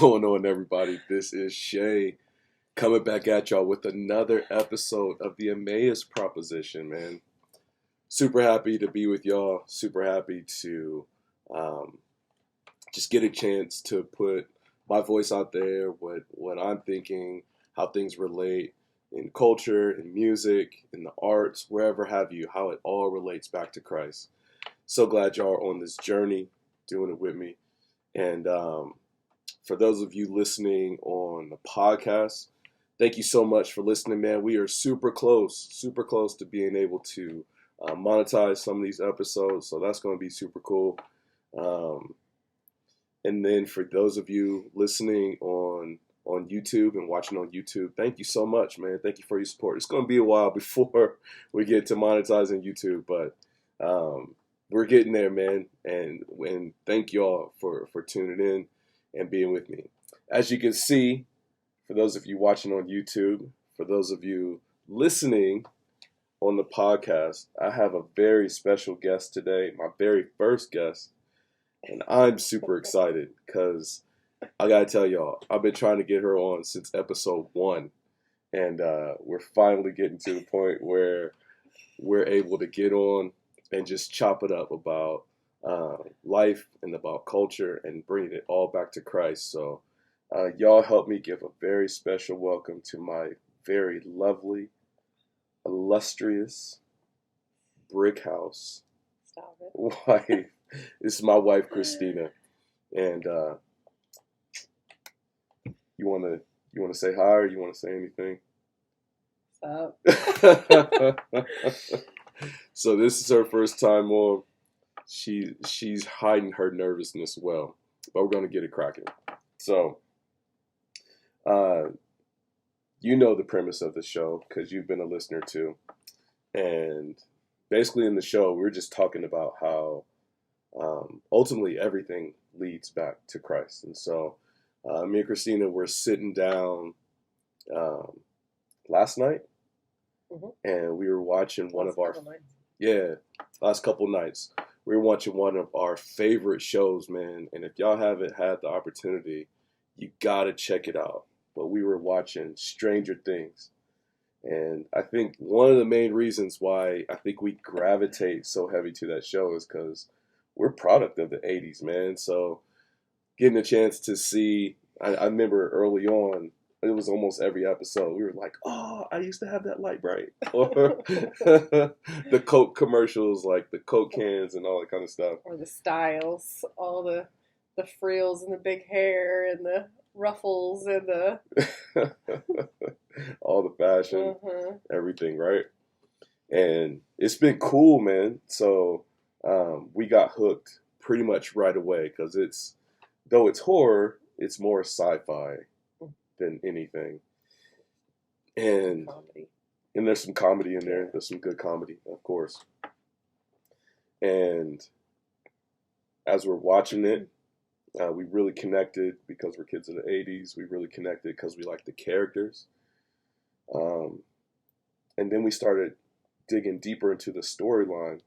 going on, everybody? This is Shay coming back at y'all with another episode of the Emmaus proposition, man. Super happy to be with y'all. Super happy to just get a chance to put my voice out there, what I'm thinking, how things relate in culture, in music, in the arts, wherever have you, how it all relates back to Christ. So glad y'all are on this journey, doing it with me. And for those of you listening on the podcast, thank you so much for listening, man. We are super close to being able to monetize some of these episodes. So that's going to be super cool. And then for those of you listening on YouTube and watching on YouTube, thank you so much, man. Thank you for your support. It's going to be a while before we get to monetizing YouTube, but we're getting there, man. And thank y'all for tuning in and being with me. As you can see, for those of you watching on YouTube, for those of you listening on the podcast, I have a very special guest today, my very first guest. And I'm super excited because I got to tell y'all, I've been trying to get her on since episode 1. And we're finally getting to the point where we're able to get on and just chop it up about life and about culture and bringing it all back to Christ. So y'all help me give a very special welcome to my very lovely, illustrious brick house wife. This is my wife, Christena. And you wanna say hi or you wanna say anything? What's up? So this is her first time on. She's hiding her nervousness well, but we're gonna get it cracking. So, you know the premise of the show because you've been a listener too, and basically in the show we're just talking about how ultimately everything leads back to Christ. And so, me and Christina were sitting down last night, and we were watching last couple nights. We were watching one of our favorite shows, man. And if y'all haven't had the opportunity, you gotta check it out. But we were watching Stranger Things. And I think one of the main reasons why I think we gravitate so heavy to that show is because we're product of the 80s, man. So getting a chance to see, I remember early on, it was almost every episode. We were like, oh, I used to have that light bright. Or the Coke commercials, like the Coke cans and all that kind of stuff. Or the styles, all the frills and the big hair and the ruffles and the... all the fashion, everything, right? And it's been cool, man. So we got hooked pretty much right away because though it's horror, it's more sci-fi than anything. And there's some comedy in there. There's some good comedy, of course. And as we're watching it, we really connected because we're kids of the 80s. We really connected because we like the characters. And then we started digging deeper into the storyline.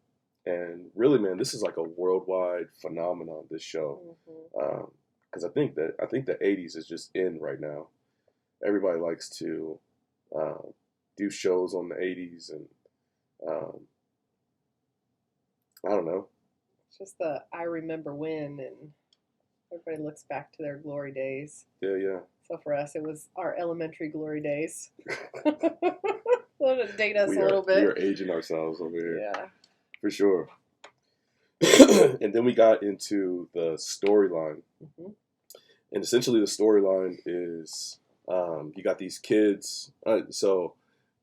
And really, man, this is like a worldwide phenomenon, this show. Because I think the 80s is just in right now. Everybody likes to do shows on the 80s, and I don't know. It's just I remember when, and everybody looks back to their glory days. Yeah. So for us, it was our elementary glory days. It'll date us a little bit. We are aging ourselves over here. Yeah. For sure. And then we got into the storyline. And essentially the storyline is you got these kids. So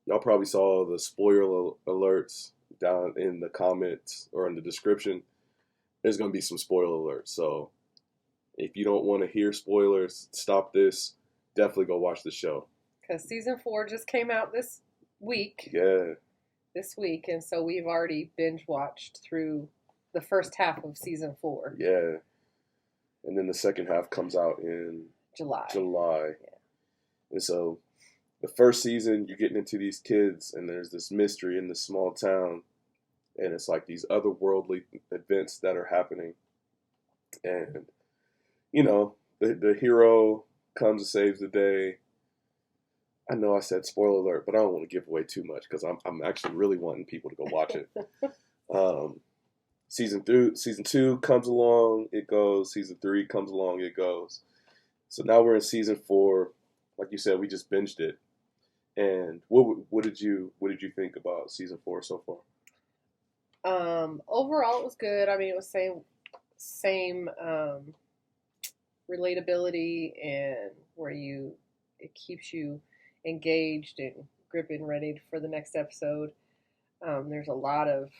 y'all probably saw the spoiler alerts down in the comments or in the description. There's going to be some spoiler alerts. So if you don't want to hear spoilers, stop this. Definitely go watch the show. Because season 4 just came out this week. Yeah. This week. And so we've already binge watched through the first half of season 4. Yeah. And then the second half comes out in July. Yeah. And so the first season, you're getting into these kids, and there's this mystery in this small town. And it's like these otherworldly events that are happening. And, you know, the hero comes and saves the day. I know I said spoiler alert, but I don't want to give away too much because I'm actually really wanting people to go watch it. Season 2 comes along, it goes. Season 3 comes along, it goes. So now we're in season 4. Like you said, we just binged it. And what did you think about season 4 so far? Overall, it was good. I mean, it was same relatability, and where it keeps you engaged and gripping, ready for the next episode. There's a lot of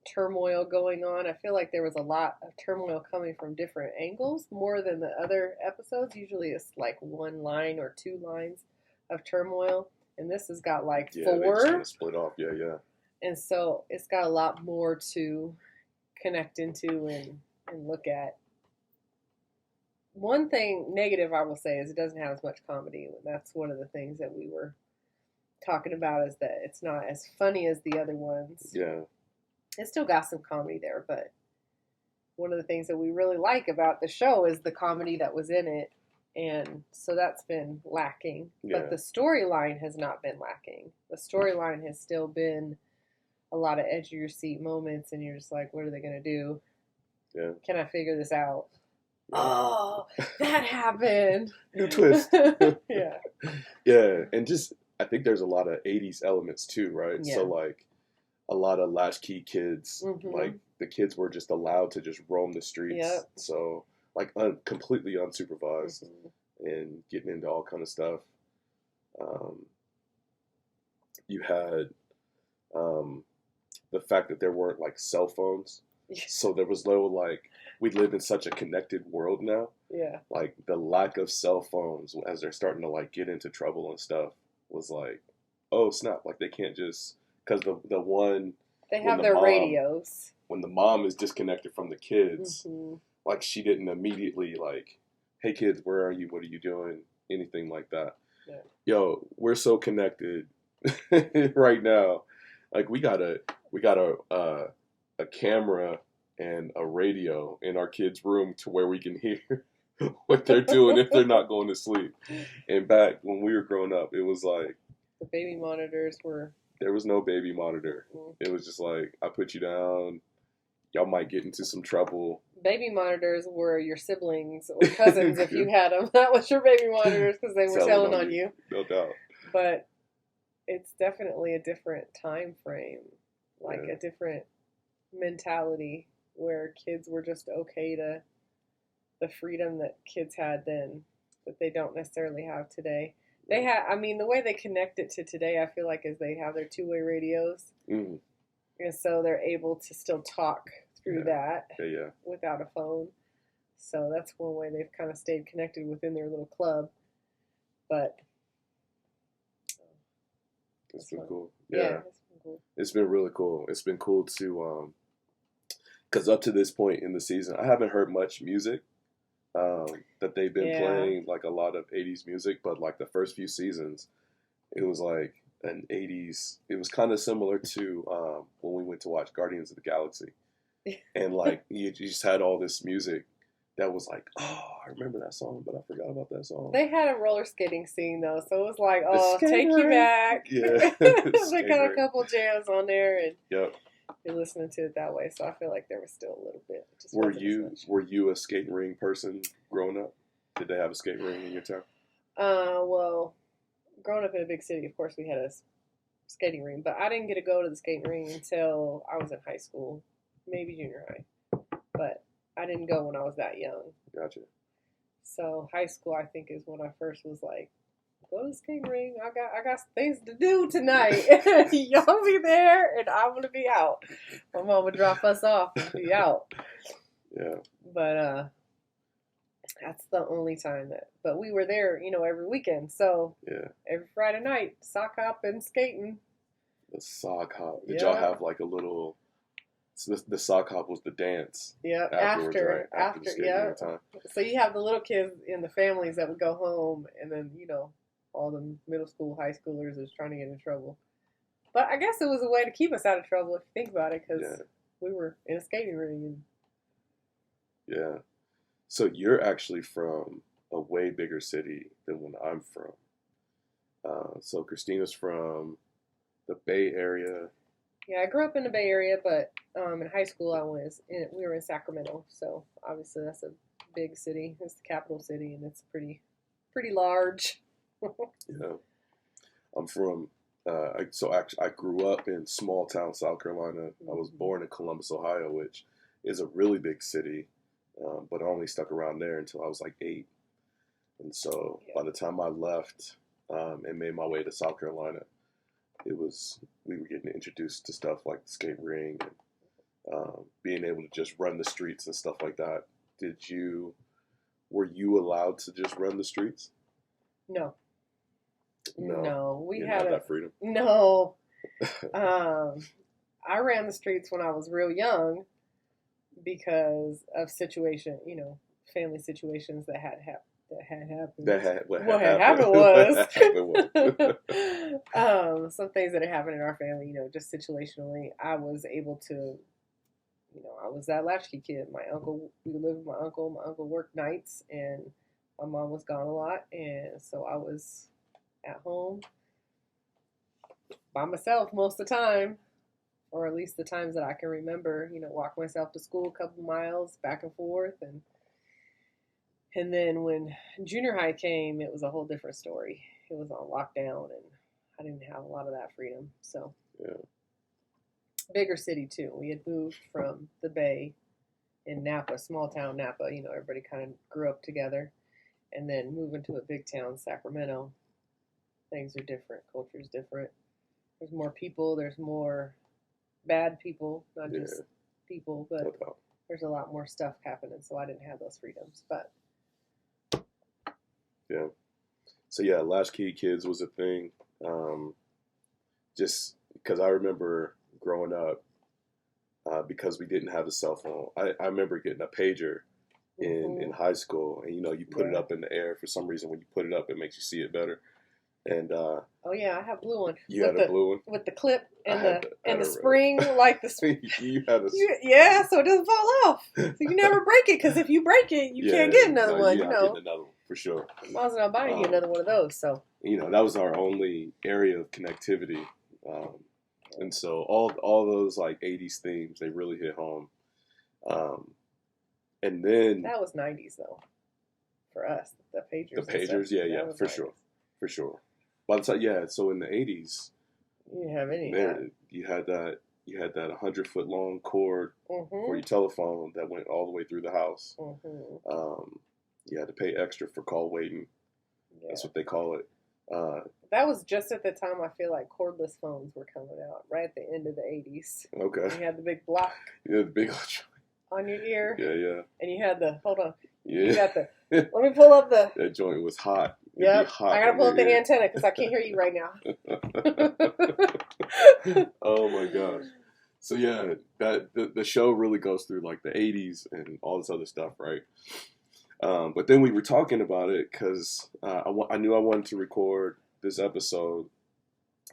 turmoil going on. I feel like there was a lot of turmoil coming from different angles, more than the other episodes. Usually it's like one line or two lines of turmoil, and this has got like Yeah, four. they just kind of split off. Yeah. And so it's got a lot more to connect into and look at. One thing negative I will say is it doesn't have as much comedy. And that's one of the things that we were talking about, is that it's not as funny as the other ones. Yeah. It's still got some comedy there, but one of the things that we really like about the show is the comedy that was in it. And so that's been lacking. Yeah. But the storyline has not been lacking. The storyline has still been a lot of edge of your seat moments, and you're just like, what are they going to do? Yeah. Can I figure this out? Yeah. Oh, that happened. New twist. Yeah. Yeah, and just I think there's a lot of 80s elements too, right? Yeah. So like a lot of latchkey kids, like the kids were just allowed to just roam the streets. Yep. So like completely unsupervised and getting into all kind of stuff. You had the fact that there weren't like cell phones. So there was no like, we live in such a connected world now. Yeah. Like the lack of cell phones as they're starting to like get into trouble and stuff was like, oh snap! Like they can't just, because the one, they have their radios. When the mom is disconnected from the kids, like she didn't immediately like, hey kids, where are you? What are you doing? Anything like that. Yeah. Yo, we're so connected right now. Like we got a camera and a radio in our kids' room to where we can hear what they're doing if they're not going to sleep. And back when we were growing up, it was like the baby monitors were. There was no baby monitor. It was just like, I put you down. Y'all might get into some trouble. Baby monitors were your siblings or cousins if you had them. That was your baby monitors because they were telling on you. No doubt. But it's definitely a different time frame, like a different mentality where kids were just okay to the freedom that kids had then that they don't necessarily have today. They have, I mean, the way they connect it to today, I feel like, is they have their two-way radios. And so they're able to still talk through that without a phone. So that's one way they've kind of stayed connected within their little club. But it's been cool. Yeah, it's been cool. It's been really cool. It's been cool to, because up to this point in the season, I haven't heard much music that they've been playing, like a lot of 80s music, but like the first few seasons, it was like an 80s, it was kind of similar to when we went to watch Guardians of the Galaxy. And like, you just had all this music that was like, oh, I remember that song, but I forgot about that song. They had a roller skating scene though, so it was like, oh, take you back. Yeah. They got a couple jams on there, and you're listening to it that way. So I feel like there was still a little bit. Just were you a skating ring person growing up? Did they have a skate ring in your town? Well, growing up in a big city, of course we had a skating ring, but I didn't get to go to the skating ring until I was in high school, maybe junior high. But I didn't go when I was that young. Gotcha. So high school, I think, is when I first was like, go to the skating ring. I got things to do tonight. Y'all be there, and I'm gonna be out. My mom would drop us off and be out. Yeah. But that's the only time that. But we were there, every weekend. So every Friday night, sock hop and skating. The sock hop. Did y'all have like a little? So the sock hop was the dance. Yeah, after yeah. So you have the little kids in the families that would go home, and then all the middle school, high schoolers is trying to get in trouble. But I guess it was a way to keep us out of trouble if you think about it, because we were in a skating ring. Yeah. So you're actually from a way bigger city than when I'm from. So Christina's from the Bay Area. Yeah, I grew up in the Bay Area, but in high school we were in Sacramento, so obviously that's a big city. It's the capital city, and it's pretty large. Yeah, I'm from. I grew up in small town South Carolina. I was born in Columbus, Ohio, which is a really big city, but I only stuck around there until I was like 8. And so by the time I left and made my way to South Carolina, we were getting introduced to stuff like the skate ring and being able to just run the streets and stuff like that. Were you allowed to just run the streets? No. We didn't had have that freedom. No. I ran the streets when I was real young because of family situations that had happened. What had happened was some things that had happened in our family, just situationally. I was able to, I was that latchkey kid. We lived with my uncle. My uncle worked nights, and my mom was gone a lot, and so I was at home by myself most of the time, or at least the times that I can remember. Walk myself to school a couple miles back and forth, and then when junior high came, it was a whole different story. It was on lockdown, and I didn't have a lot of that freedom. So, yeah. Bigger city too. We had moved from the Bay in Napa, small town Napa. Everybody kind of grew up together, and then moving to a big town, Sacramento. Things are different. Culture's different. There's more people. There's more bad people, not just people, but there's a lot more stuff happening. So I didn't have those freedoms, but. Yeah. So yeah, latchkey kids was a thing. Just because I remember growing up, because we didn't have a cell phone. I remember getting a pager in high school, and you put it up in the air for some reason. When you put it up, it makes you see it better. And oh yeah, I have blue one. You had a blue one with the clip and the spring, like the spring. You had a yeah, so it doesn't fall off. So you never break it, because if you break it, you can't get another one. Getting another one for sure. I was not buying you another one of those. So that was our only area of connectivity, and so all those like 80s themes, they really hit home. And then that was 90s though, for us. The pagers. The pagers, yeah, for 90s. For sure. By the time, so in the 80s, you didn't have any. You had that 100-foot long cord for your telephone that went all the way through the house. You had to pay extra for call waiting. Yeah. That's what they call it. That was just at the time I feel like cordless phones were coming out, right at the end of the 80s. Okay. You had the big block. Yeah, the big on your ear. Yeah. And you had hold on. Yeah. You got let me pull up that joint was hot. Yeah. I gotta pull up the antenna because I can't hear you right now. Oh my gosh. So yeah, the show really goes through like the 80s and all this other stuff, right? But then we were talking about it because I knew I wanted to record this episode.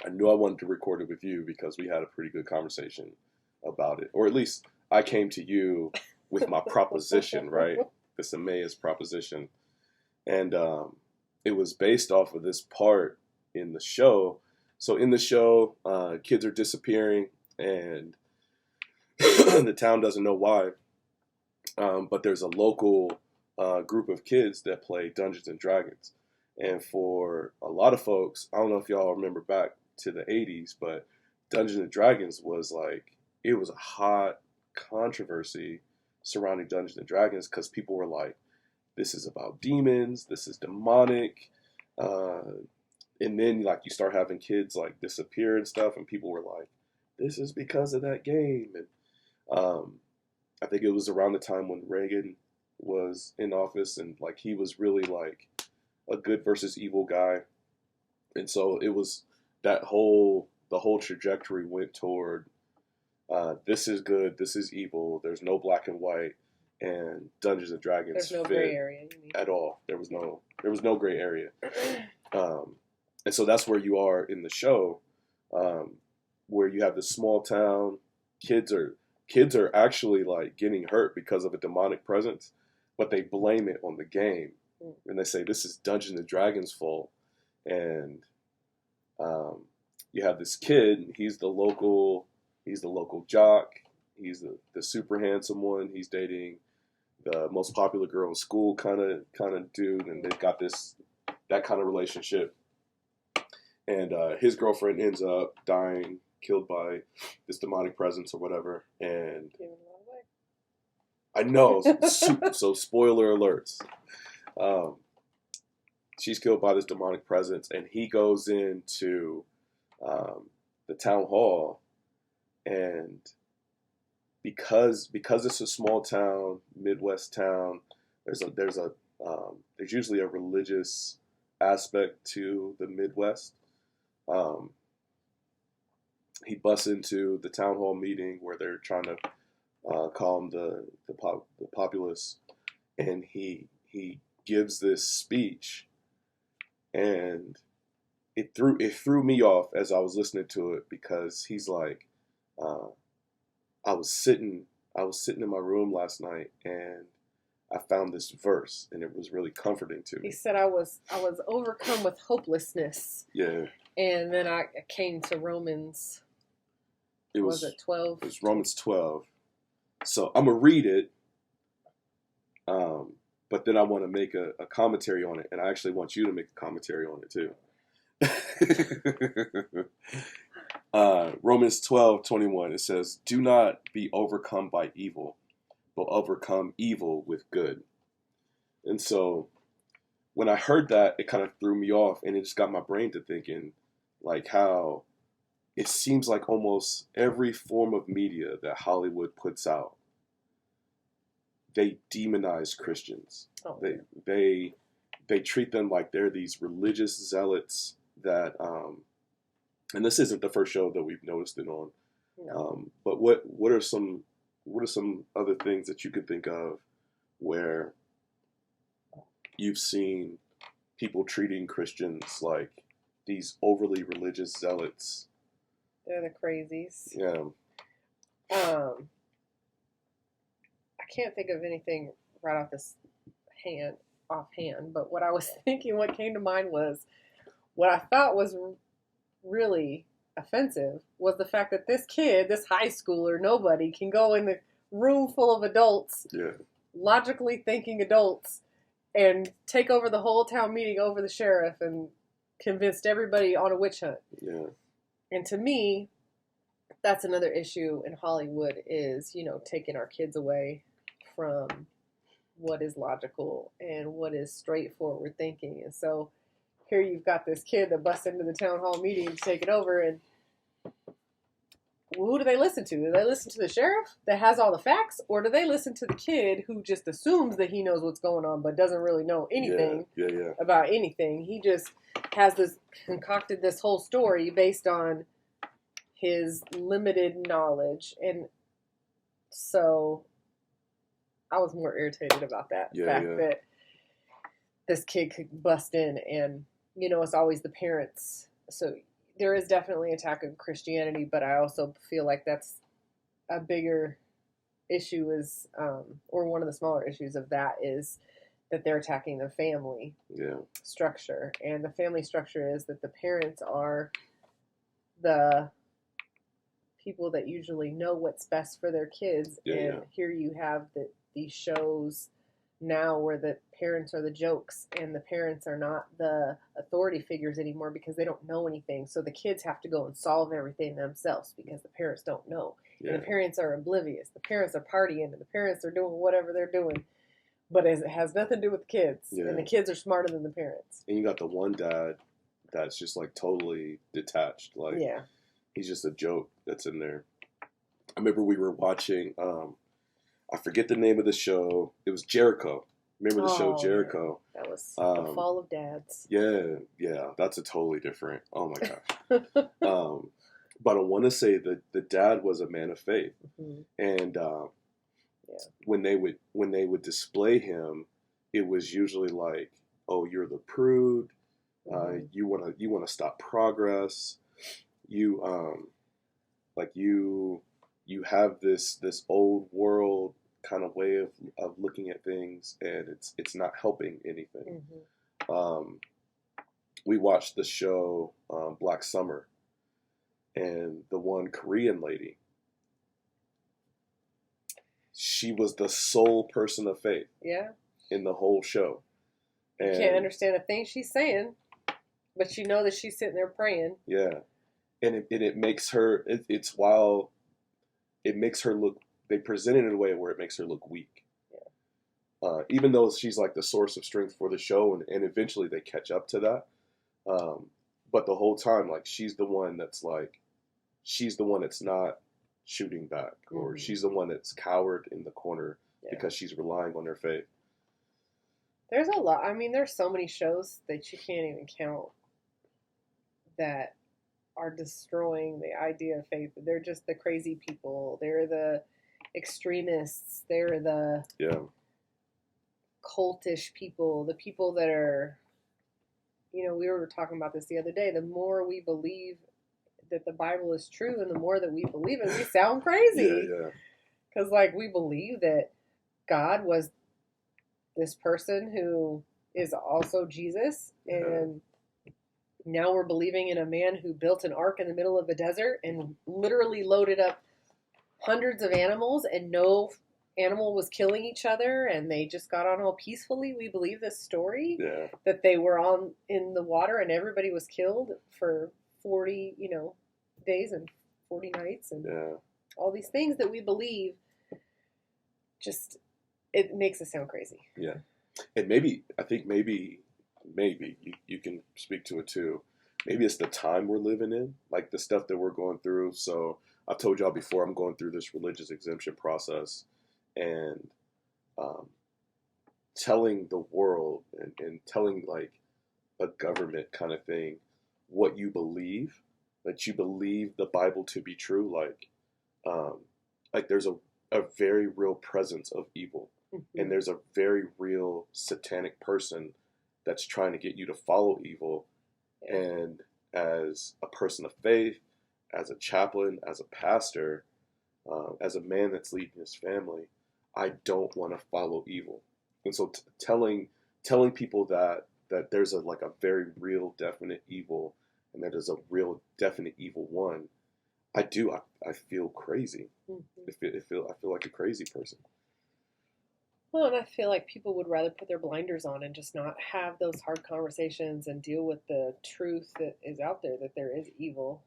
I knew I wanted to record it with you because we had a pretty good conversation about it. Or at least I came to you with my proposition, right? This Emmaus proposition. And it was based off of this part in the show. So in the show, kids are disappearing and the town doesn't know why. But there's a local group of kids that play Dungeons and Dragons. And for a lot of folks, I don't know if y'all remember back to the 80s, but Dungeons and Dragons was it was a hot controversy surrounding Dungeons and Dragons because people were like, this is about demons, this is demonic. And then you start having kids disappear and stuff, and people were like, this is because of that game. And I think it was around the time when Reagan was in office, and he was really a good versus evil guy. And so it was the whole trajectory went toward this is good, this is evil, there's no black and white, and Dungeons and Dragons there's no gray area at all. There was no gray area. And so that's where you are in the show, where you have this small town. Kids are actually getting hurt because of a demonic presence, but they blame it on the game. and they say this is Dungeons and Dragons full, and you have this kid. He's the local jock. He's the super handsome one. He's dating the most popular girl in school, kind of dude, and they've got that kind of relationship. And his girlfriend ends up dying, killed by this demonic presence or whatever. And I know, so spoiler alerts. She's killed by this demonic presence, and he goes into the town hall, and because it's a small town, Midwest town, there's usually a religious aspect to the Midwest. He busts into the town hall meeting where they're trying to calm the populace, and he gives this speech, and it threw me off as I was listening to it, because he's like, I was sitting in my room last night, and I found this verse, and it was really comforting to me. He said, I was overcome with hopelessness. Yeah. And then I came to Romans. Was it 12? It was Romans 12. So I'm going to read it, but then I want to make a commentary on it, and I actually want you to make a commentary on it too. Romans 12:21, it says, "Do not be overcome by evil, but overcome evil with good." And so when I heard that, it kind of threw me off, and it just got my brain to thinking, like, how it seems like almost every form of media that Hollywood puts out, they demonize Christians. Oh. They treat them like they're these religious zealots that, and this isn't the first show that we've noticed it on. No. But what are some other things that you could think of where you've seen people treating Christians like these overly religious zealots? They're the crazies. Yeah. I can't think of anything right offhand, but what I was thinking, what came to mind was, what I thought was really offensive was the fact that this kid, this high schooler, nobody, can go in the room full of adults, logically thinking adults, and take over the whole town meeting over the sheriff and convinced everybody on a witch hunt. Yeah. And to me, that's another issue in Hollywood is, taking our kids away from what is logical and what is straightforward thinking. And so here you've got this kid that busts into the town hall meeting to take it over, and who do they listen to? Do they listen to the sheriff that has all the facts, or do they listen to the kid who just assumes that he knows what's going on but doesn't really know anything about anything? He just has concocted this whole story based on his limited knowledge. And so I was more irritated about that fact that this kid could bust in, and it's always the parents. So there is definitely attack on Christianity, but I also feel like that's a bigger issue or one of the smaller issues of that is that they're attacking the family structure. And the family structure is that the parents are the people that usually know what's best for their kids. Here you have these shows now where the parents are the jokes and the parents are not the authority figures anymore because they don't know anything. So the kids have to go and solve everything themselves because the parents don't know. Yeah. And the parents are oblivious. The parents are partying and the parents are doing whatever they're doing. But it has nothing to do with the kids. Yeah. And the kids are smarter than the parents. And you got the one dad that's just like totally detached. Like he's just a joke that's in there. I remember we were watching I forget the name of the show. It was Jericho. Remember the show Jericho? Yeah. That was the fall of dads. Yeah. That's a totally different. Oh my gosh. But I want to say that the dad was a man of faith, and when they would display him, it was usually like, "Oh, you're the prude. You want to stop progress. You have this old world kind of way of looking at things, and it's not helping anything. We watched the show Black Summer, and the one Korean lady, she was the sole person of faith. Yeah. In the whole show. And you can't understand a thing she's saying, but you know that she's sitting there praying. Yeah. And it makes her, it's while it makes her look, they present it in a way where it makes her look weak. Yeah. Even though she's like the source of strength for the show, and eventually they catch up to that. But the whole time, like, she's the one that's not shooting back, or she's the one that's cowered in the corner because she's relying on her faith. There's a lot. I mean, there's so many shows that you can't even count that are destroying the idea of faith. They're just the crazy people. They're the extremists. They're the cultish people. The people that are, we were talking about this the other day. The more we believe that the Bible is true, and the more that we believe it, we sound crazy. Yeah. Because, we believe that God was this person who is also Jesus, and now we're believing in a man who built an ark in the middle of the desert and literally loaded up hundreds of animals, and no animal was killing each other, and they just got on all peacefully. We believe this story that they were in the water and everybody was killed for 40 days and 40 nights, and all these things that we believe. Just, it makes us sound crazy. Yeah. And maybe you can speak to it too. Maybe it's the time we're living in, like the stuff that we're going through. So I've told y'all before, I'm going through this religious exemption process, and telling the world and telling like a government kind of thing what you believe, that you believe the Bible to be true. Like there's a very real presence of evil. And there's a very real satanic person that's trying to get you to follow evil. And as a person of faith, as a chaplain, as a pastor, as a man that's leading his family, I don't want to follow evil. And so telling people that there's a very real, definite evil, and that there's a real, definite evil one, I feel crazy. I feel like a crazy person. Well, and I feel like people would rather put their blinders on and just not have those hard conversations and deal with the truth that is out there, that there is evil.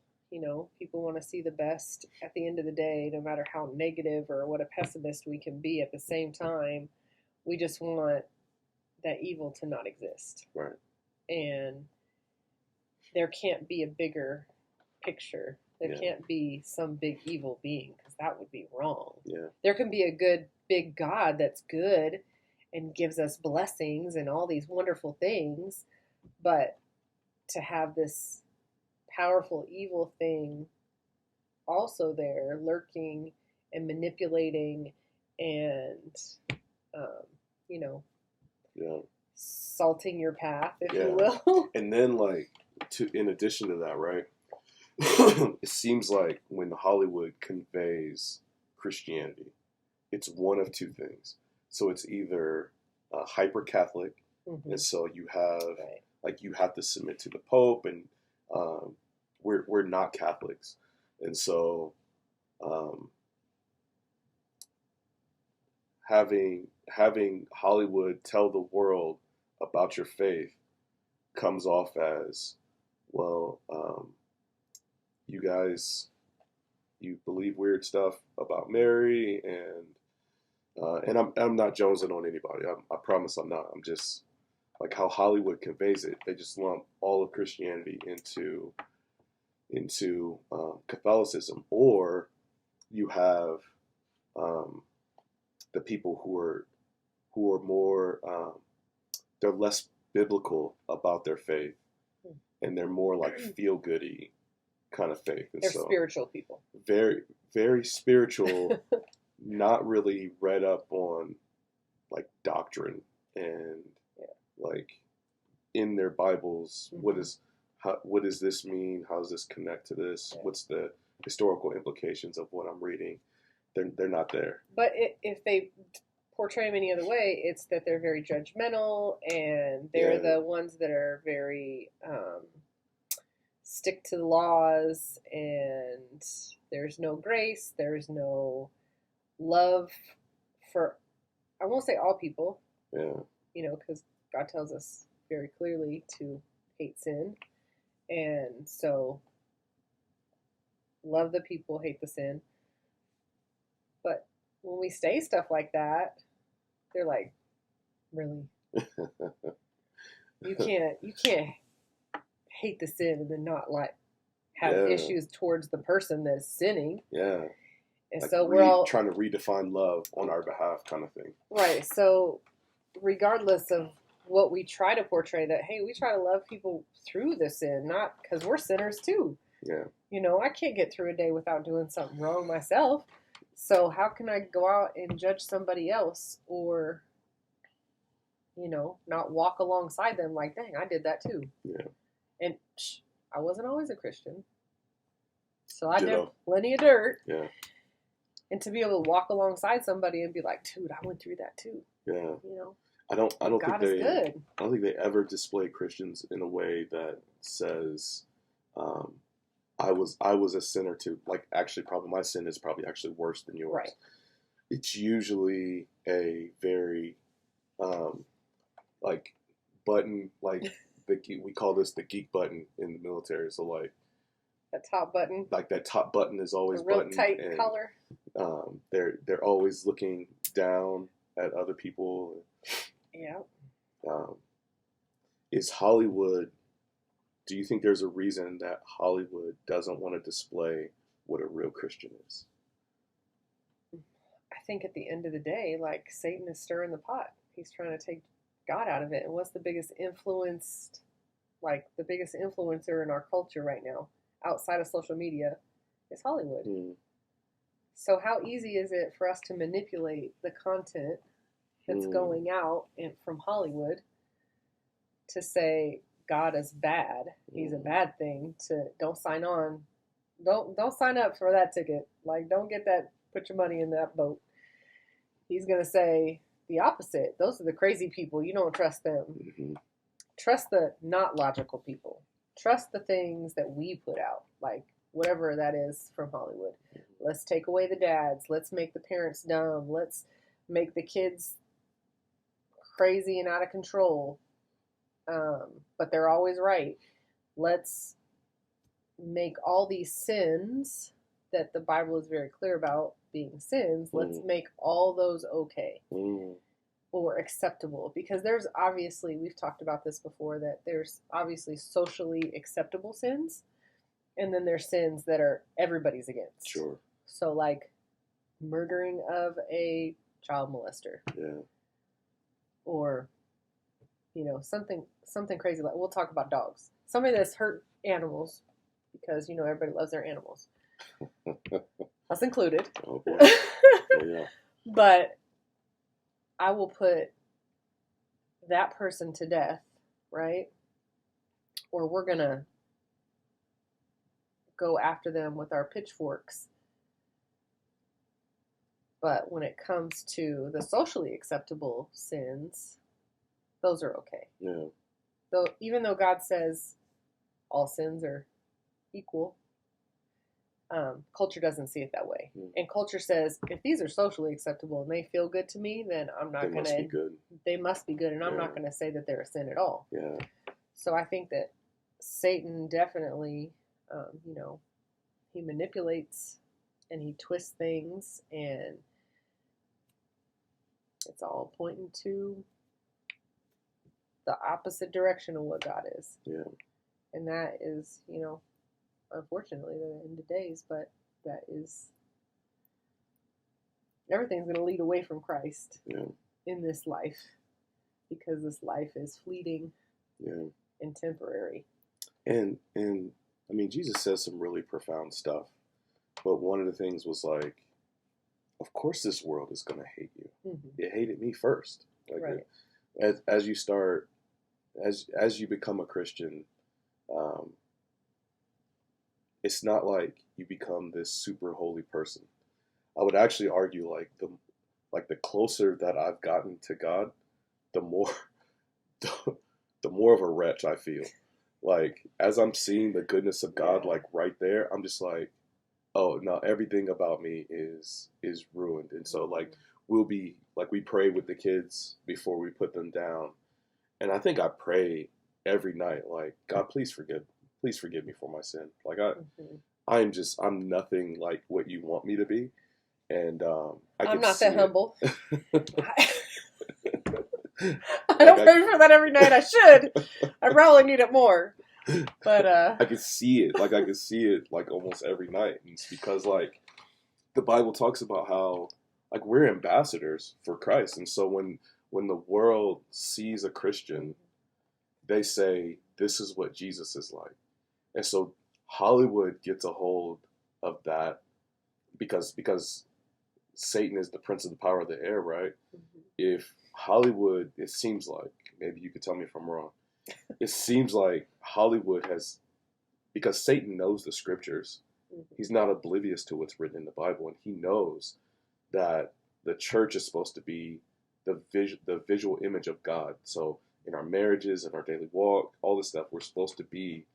People want to see the best at the end of the day, no matter how negative or what a pessimist we can be. At the same time, we just want that evil to not exist. Right. And there can't be a bigger picture. There can't be some big evil being, because that would be wrong. Yeah. There can be a good big God that's good and gives us blessings and all these wonderful things, but to have this powerful evil thing also there lurking and manipulating and salting your path, if you will. And then in addition to that, right, it seems like when Hollywood conveys Christianity, it's one of two things. So it's either hyper Catholic, and so you have you have to submit to the Pope, and we're not Catholics, and so having Hollywood tell the world about your faith comes off as, well, you guys, you believe weird stuff about Mary, and I'm not jonesing on anybody. I promise I'm not. I'm just like how Hollywood conveys it. They just lump all of Christianity into Catholicism, or you have the people who are more they're less biblical about their faith, and they're more like feel goody kind of faith. And they're spiritual people. Very, very spiritual, not really read up on like doctrine and like in their Bibles, what does this mean? How does this connect to this? What's the historical implications of what I'm reading? they're not there. But if they portray them any other way, it's that they're very judgmental, and they're the ones that are very stick to the laws, and there's no grace, there's no love for, I won't say all people, because God tells us very clearly to hate sin, and so love the people, hate the sin. But when we say stuff like that, they're like, really? You can't hate the sin and then not like have issues towards the person that's sinning. Yeah. And like so we're all trying to redefine love on our behalf, kind of thing. Right. So regardless of what we try to portray, that hey, we try to love people through the sin, not because we're sinners too. Yeah. I can't get through a day without doing something wrong myself. So how can I go out and judge somebody else, or not walk alongside them like, dang, I did that too. Yeah. And I wasn't always a Christian. So I did plenty of dirt. Yeah. And to be able to walk alongside somebody and be like, dude, I went through that too. Yeah. I God don't is good. I don't think they ever display Christians in a way that says, I was a sinner too. Like, actually, probably my sin is probably actually worse than yours. Right. It's usually a very, like, button, like, we call this the geek button in the military. So, like, that top button. Like, that top button is always buttoned. Real tight collar. They're always looking down at other people. Yeah. Is Hollywood... Do you think there's a reason that Hollywood doesn't want to display what a real Christian is? I think at the end of the day, like, Satan is stirring the pot. He's trying to take God out of it. And what's the biggest influencer in our culture right now, outside of social media, is Hollywood. So how easy is it for us to manipulate the content that's going out from Hollywood to say God is bad, he's a bad thing, to don't sign on, don't sign up for that ticket, like, don't get that, put your money in that boat. He's gonna say the opposite. Those are the crazy people, you don't trust them. Trust the not logical people. Trust the things that we put out, like whatever that is from Hollywood. Let's take away the dads, let's make the parents dumb, let's make the kids crazy and out of control. But they're always right. Let's make all these sins that the Bible is very clear about being sins, let's make all those okay or acceptable. Because there's obviously, we've talked about this before, that there's obviously socially acceptable sins, and then there's sins that are everybody's against. Sure. So like murdering of a child molester. Yeah. Or something crazy, like, we'll talk about dogs. Somebody that's hurt animals, because everybody loves their animals. Us included. Oh boy. Yeah. But I will put that person to death, right? Or we're gonna go after them with our pitchforks. But when it comes to the socially acceptable sins, those are okay. Yeah. Though, even though God says all sins are equal, culture doesn't see it that way. And culture says, if these are socially acceptable and they feel good to me, then I'm not going to... They must be good. They must be good, and I'm not going to say that they're a sin at all. Yeah. So I think that Satan definitely, he manipulates and he twists things, and it's all pointing to the opposite direction of what God is. Yeah. And that is, unfortunately, the end of days, but that is, everything's going to lead away from Christ in this life, because this life is fleeting and temporary. And I mean, Jesus says some really profound stuff, but one of the things was like, of course this world is going to hate you. It hated me first. Like, right. As you start, as you become a Christian, it's not like you become this super holy person. I would actually argue like the closer that I've gotten to God, the more the more of a wretch I feel. Like as I'm seeing the goodness of God Yeah. like right there, I'm just like, oh no, everything about me is ruined. And so like we'll be like we pray with the kids before we put them down. And I think I pray every night, like, God, please forgive me for my sin. Like Mm-hmm. I'm nothing like what you want me to be. And I I'm can not see that it. humble. I Like don't pray for that every night. I should. I probably need it more. But I can see it. Like I can see it like almost every night. And it's because like the Bible talks about how like we're ambassadors for Christ. And so when the world sees a Christian, they say this is what Jesus is like. And so Hollywood gets a hold of that because Satan is the prince of the power of the air, right? mm-hmm. If Hollywood, it seems like, maybe you could tell me if I'm wrong, it seems like Hollywood has, because Satan knows the scriptures, Mm-hmm. he's not oblivious to what's written in the Bible, and he knows that the church is supposed to be the visual image of God. So in our marriages, in our daily walk, all this stuff, we're supposed to be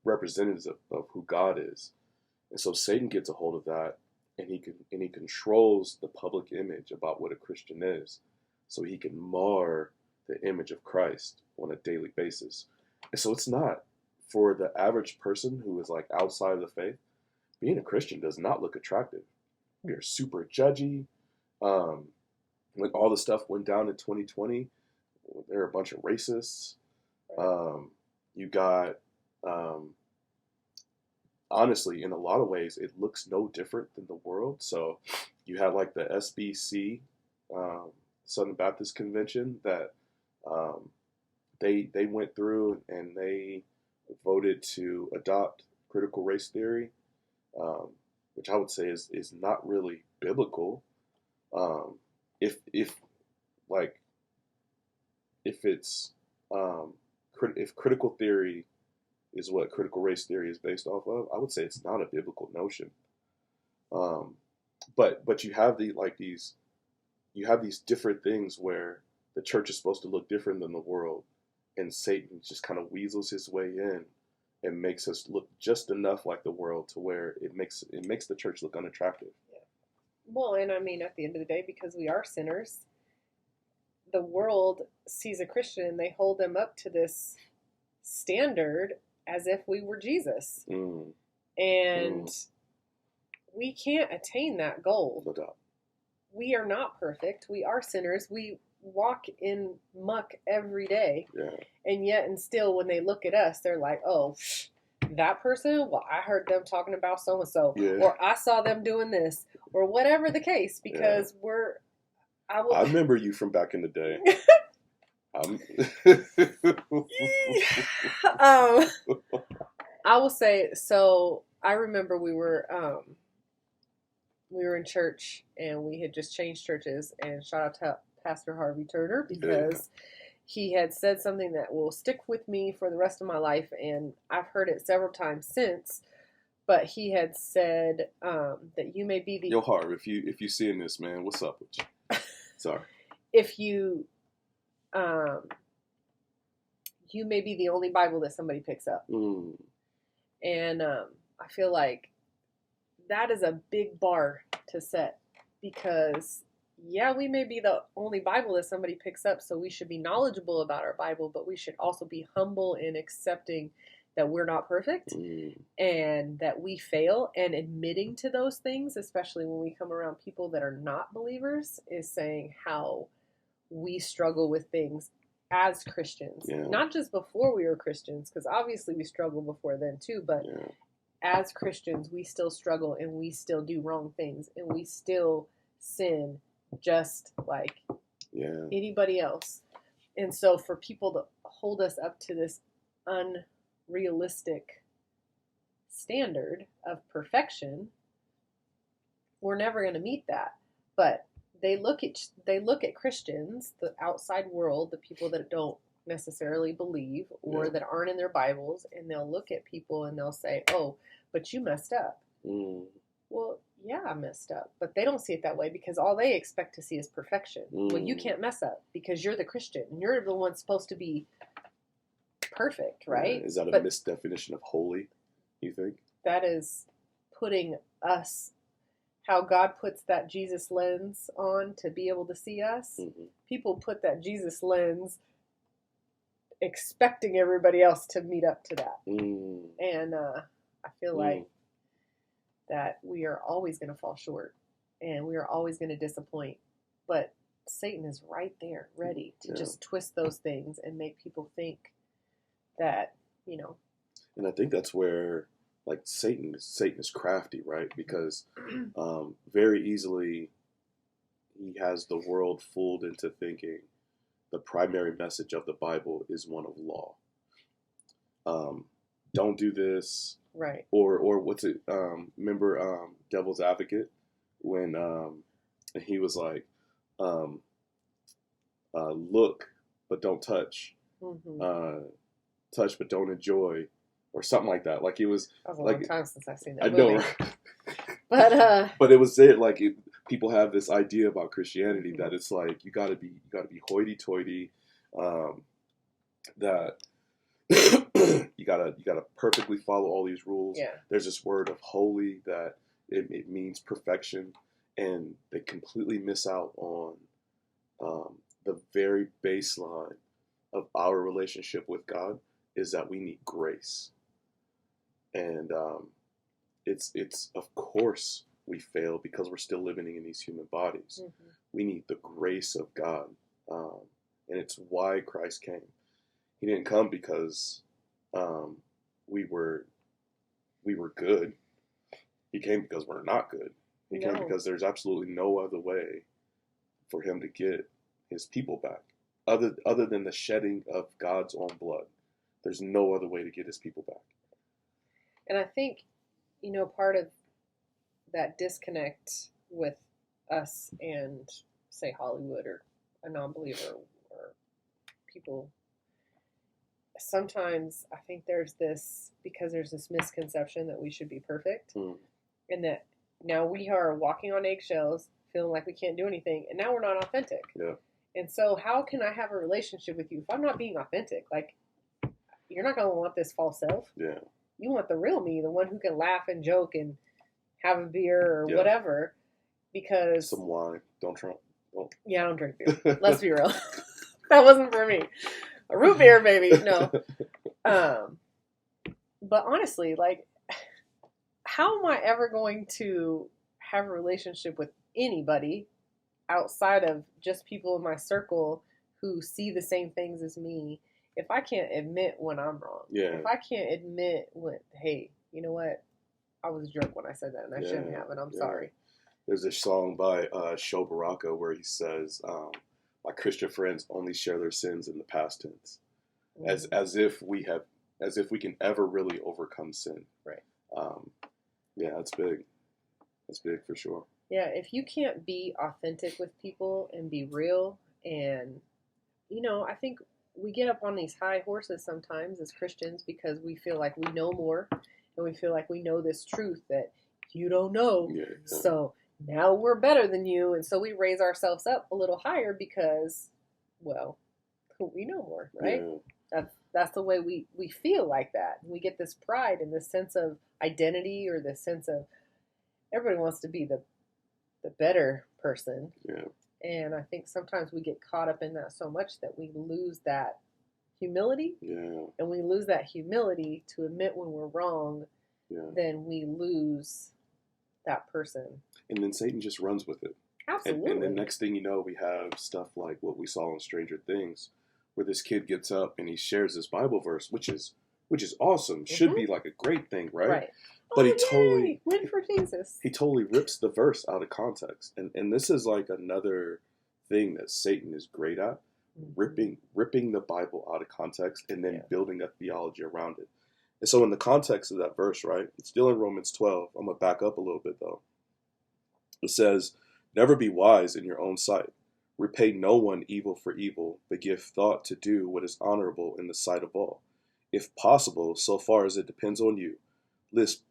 representatives of who God is. And so Satan gets a hold of that, and he controls the public image about what a Christian is, so he can mar the image of Christ on a daily basis. And so it's not for the average person who is like outside of the faith. Being a Christian does not look attractive. We are super judgy. Um, when all the stuff went down in 2020, there are a bunch of racists. You got um, honestly, in a lot of ways, it looks no different than the world. So you had like the SBC, Southern Baptist Convention, that um, they went through and they voted to adopt critical race theory, um, which I would say is not really biblical. Um, if like if it's if critical theory is what critical race theory is based off of, I would say it's not a biblical notion. Um, but you have you have these different things where the church is supposed to look different than the world, and Satan just kind of weasels his way in and makes us look just enough like the world to where it makes the church look unattractive. Yeah. Well, and I mean, at the end of the day, because we are sinners, the world sees a Christian and they hold them up to this standard as if we were Jesus. Mm, And mm, we can't attain that goal. no doubt. We are not perfect. We are sinners. We walk in muck every day. Yeah. And yet, and still, when they look at us, they're like, oh, that person? Well, I heard them talking about so and so. Yeah. Or I saw them doing this. Or whatever the case, because I remember you from back in the day. I will say, so I remember we were in church and we had just changed churches, and shout out to Pastor Harvey Turner, because he had said something that will stick with me for the rest of my life, and I've heard it several times since. But he had said that you may be the Yo, Harv, if you seeing this, man, what's up with you? Sorry. If you you may be the only Bible that somebody picks up. Mm. And I feel like that is a big bar to set, because yeah, we may be the only Bible that somebody picks up, so we should be knowledgeable about our Bible, but we should also be humble in accepting that we're not perfect and that we fail, and admitting to those things, especially when we come around people that are not believers, is saying how we struggle with things as Christians. Yeah. Not just before we were Christians, because obviously we struggled before then too, but as Christians, we still struggle and we still do wrong things and we still sin just like anybody else. And so for people to hold us up to this unrealistic standard of perfection, we're never going to meet that. But they look at Christians, the outside world, the people that don't necessarily believe or that aren't in their Bibles, and they'll look at people and they'll say, "Oh, but you messed up." Well, yeah, I messed up. But they don't see it that way because all they expect to see is perfection. Well, you can't mess up because you're the Christian. And you're the one supposed to be perfect, right? Is that a misdefinition of holy, you think? That is putting us, how God puts that Jesus lens on to be able to see us. People put that Jesus lens expecting everybody else to meet up to that. And I feel like that we are always going to fall short and we are always going to disappoint. But Satan is right there, ready to just twist those things and make people think that, you know. And I think that's where, like, Satan is crafty, right? Because very easily he has the world fooled into thinking the primary message of the Bible is one of law. Don't do this. Right. Or what's it? Remember Devil's Advocate when he was like, look but don't touch, touch but don't enjoy, or something like that. Like it was. That was a like, long time since I've seen that. I movie. know, right? But it was it. Like people have this idea about Christianity that it's like you gotta be hoity-toity, that. you gotta perfectly follow all these rules. Yeah. There's this word of holy that it means perfection, and they completely miss out on the very baseline of our relationship with God is that we need grace, and it's of course we fail because we're still living in these human bodies. We need the grace of God, and it's why Christ came. He didn't come because we were good. He came because we're not good. He came because there's absolutely no other way for him to get his people back, other than the shedding of God's own blood. There's no other way to get his people back. And I think, part of that disconnect with us and, say, Hollywood or a non-believer or people. Sometimes I think there's this misconception that we should be perfect, and that now we are walking on eggshells, feeling like we can't do anything, and now we're not authentic. Yeah. And so how can I have a relationship with you if I'm not being authentic? Like, you're not going to want this false self. Yeah. You want the real me, the one who can laugh and joke and have a beer or whatever, because... Some wine. Don't drink. Oh. Yeah, I don't drink beer. Let's be real. That wasn't for me. A root beer, baby. No. But honestly, like, how am I ever going to have a relationship with anybody outside of just people in my circle who see the same things as me if I can't admit when I'm wrong? Yeah. If I can't admit when, hey, you know what? I was a jerk when I said that, and I shouldn't have, and I'm sorry. There's a song by Sho Baraka where he says, my Christian friends only share their sins in the past tense, as if we can ever really overcome sin. Right. Yeah, that's big. That's big for sure. Yeah, if you can't be authentic with people and be real, and I think we get up on these high horses sometimes as Christians because we feel like we know more, and we feel like we know this truth that you don't know. Yeah. So now we're better than you, and so we raise ourselves up a little higher because, well, we know more, right? Yeah. That's the way we feel like that. We get this pride and this sense of identity, or this sense of everybody wants to be the better person. Yeah. And I think sometimes we get caught up in that so much that we lose that humility. Yeah. And we lose that humility to admit when we're wrong. Yeah. Then we lose that person. And then Satan just runs with it. Absolutely. And the next thing you know, we have stuff like what we saw in Stranger Things, where this kid gets up and he shares this Bible verse, which is awesome. Should be like a great thing, right? Right. But he totally win for Jesus. He totally rips the verse out of context, and this is like another thing that Satan is great at, ripping the Bible out of context and then building a theology around it. And so, in the context of that verse, right, it's still in Romans 12. I'm gonna back up a little bit though. It says, "Never be wise in your own sight. Repay no one evil for evil, but give thought to do what is honorable in the sight of all. If possible, so far as it depends on you,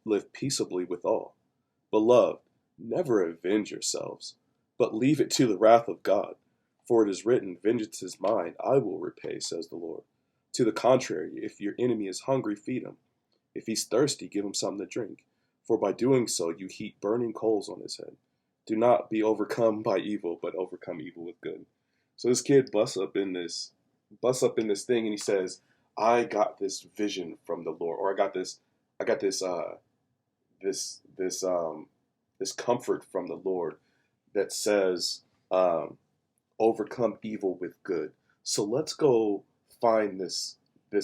live peaceably with all. Beloved, Never avenge yourselves, but leave it to the wrath of God. For it is written, vengeance is mine, I will repay, says the Lord. To the contrary, if your enemy is hungry, feed him. If he's thirsty, give him something to drink. For by doing so, you heap burning coals on his head. Do not be overcome by evil, but overcome evil with good. So this kid busts up in this thing, and he says, I got this vision from the Lord, or I got this this this this comfort from the Lord that says, overcome evil with good. So let's go find this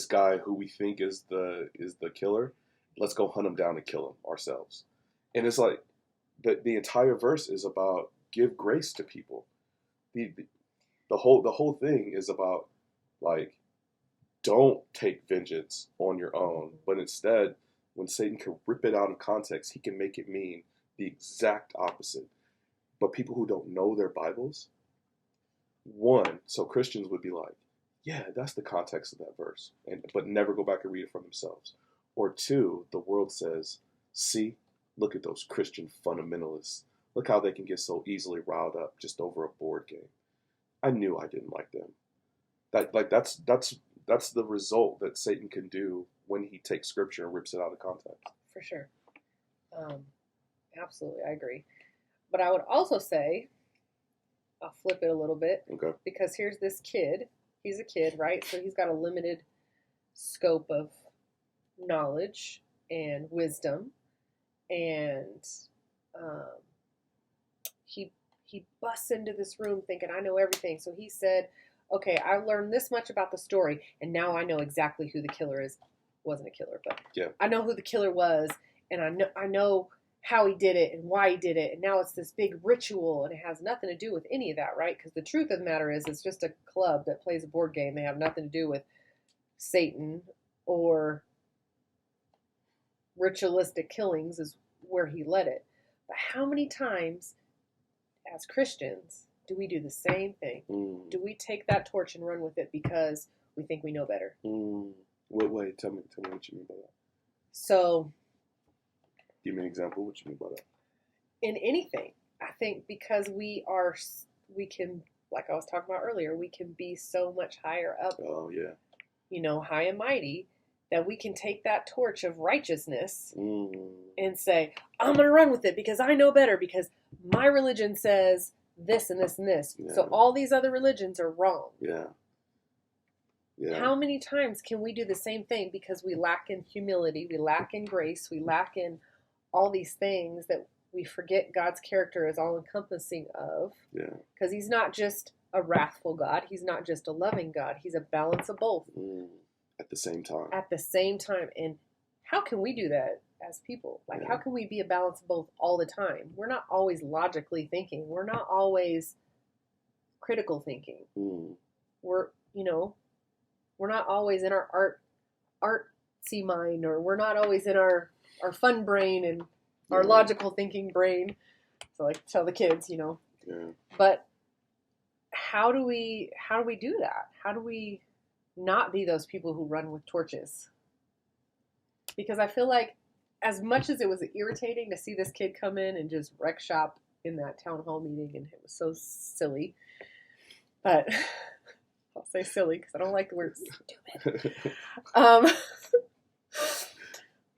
guy who we think is the killer. Let's go hunt him down and kill him ourselves. And it's like the entire verse is about give grace to people. The whole thing is about, like, don't take vengeance on your own, but instead, when Satan can rip it out of context, he can make it mean the exact opposite. But people who don't know their Bibles, so Christians would be like, yeah, that's the context of that verse, but never go back and read it for themselves. Or two, the world says, see, look at those Christian fundamentalists. Look how they can get so easily riled up just over a board game. I knew I didn't like them. That's the result that Satan can do when he takes scripture and rips it out of context. For sure. Absolutely, I agree. But I would also say, I'll flip it a little bit. Okay. Because here's this kid. He's a kid, right? So he's got a limited scope of knowledge and wisdom. And he busts into this room thinking, I know everything. So he said, okay, I learned this much about the story, and now I know exactly who the killer is. Wasn't a killer, but yeah. I know who the killer was, and I know how he did it and why he did it, and now it's this big ritual, and it has nothing to do with any of that, right? Because the truth of the matter is, it's just a club that plays a board game. They have nothing to do with Satan or ritualistic killings is where he led it. But how many times, as Christians, do we do the same thing? Do we take that torch and run with it because we think we know better? Wait, tell me what you mean by that. So, give me an example. What you mean by that? In anything, I think because we can, like I was talking about earlier, we can be so much higher up. Oh yeah. High and mighty, that we can take that torch of righteousness and say, I'm going to run with it because I know better, because my religion says this and this and this. Yeah. So all these other religions are wrong. Yeah. Yeah. How many times can we do the same thing because we lack in humility, we lack in grace, we lack in all these things that we forget God's character is all encompassing of? Yeah. Because he's not just a wrathful God. He's not just a loving God. He's a balance of both. At the same time. At the same time. And how can we do that as people? Like, how can we be a balance of both all the time? We're not always logically thinking. We're not always critical thinking. We're not always in our artsy mind, or we're not always in our fun brain and our logical thinking brain. So, like, tell the kids, Yeah. But how do we do that? How do we not be those people who run with torches? Because I feel like, as much as it was irritating to see this kid come in and just wreck shop in that town hall meeting, and it was so silly, but I'll say silly because I don't like the word stupid.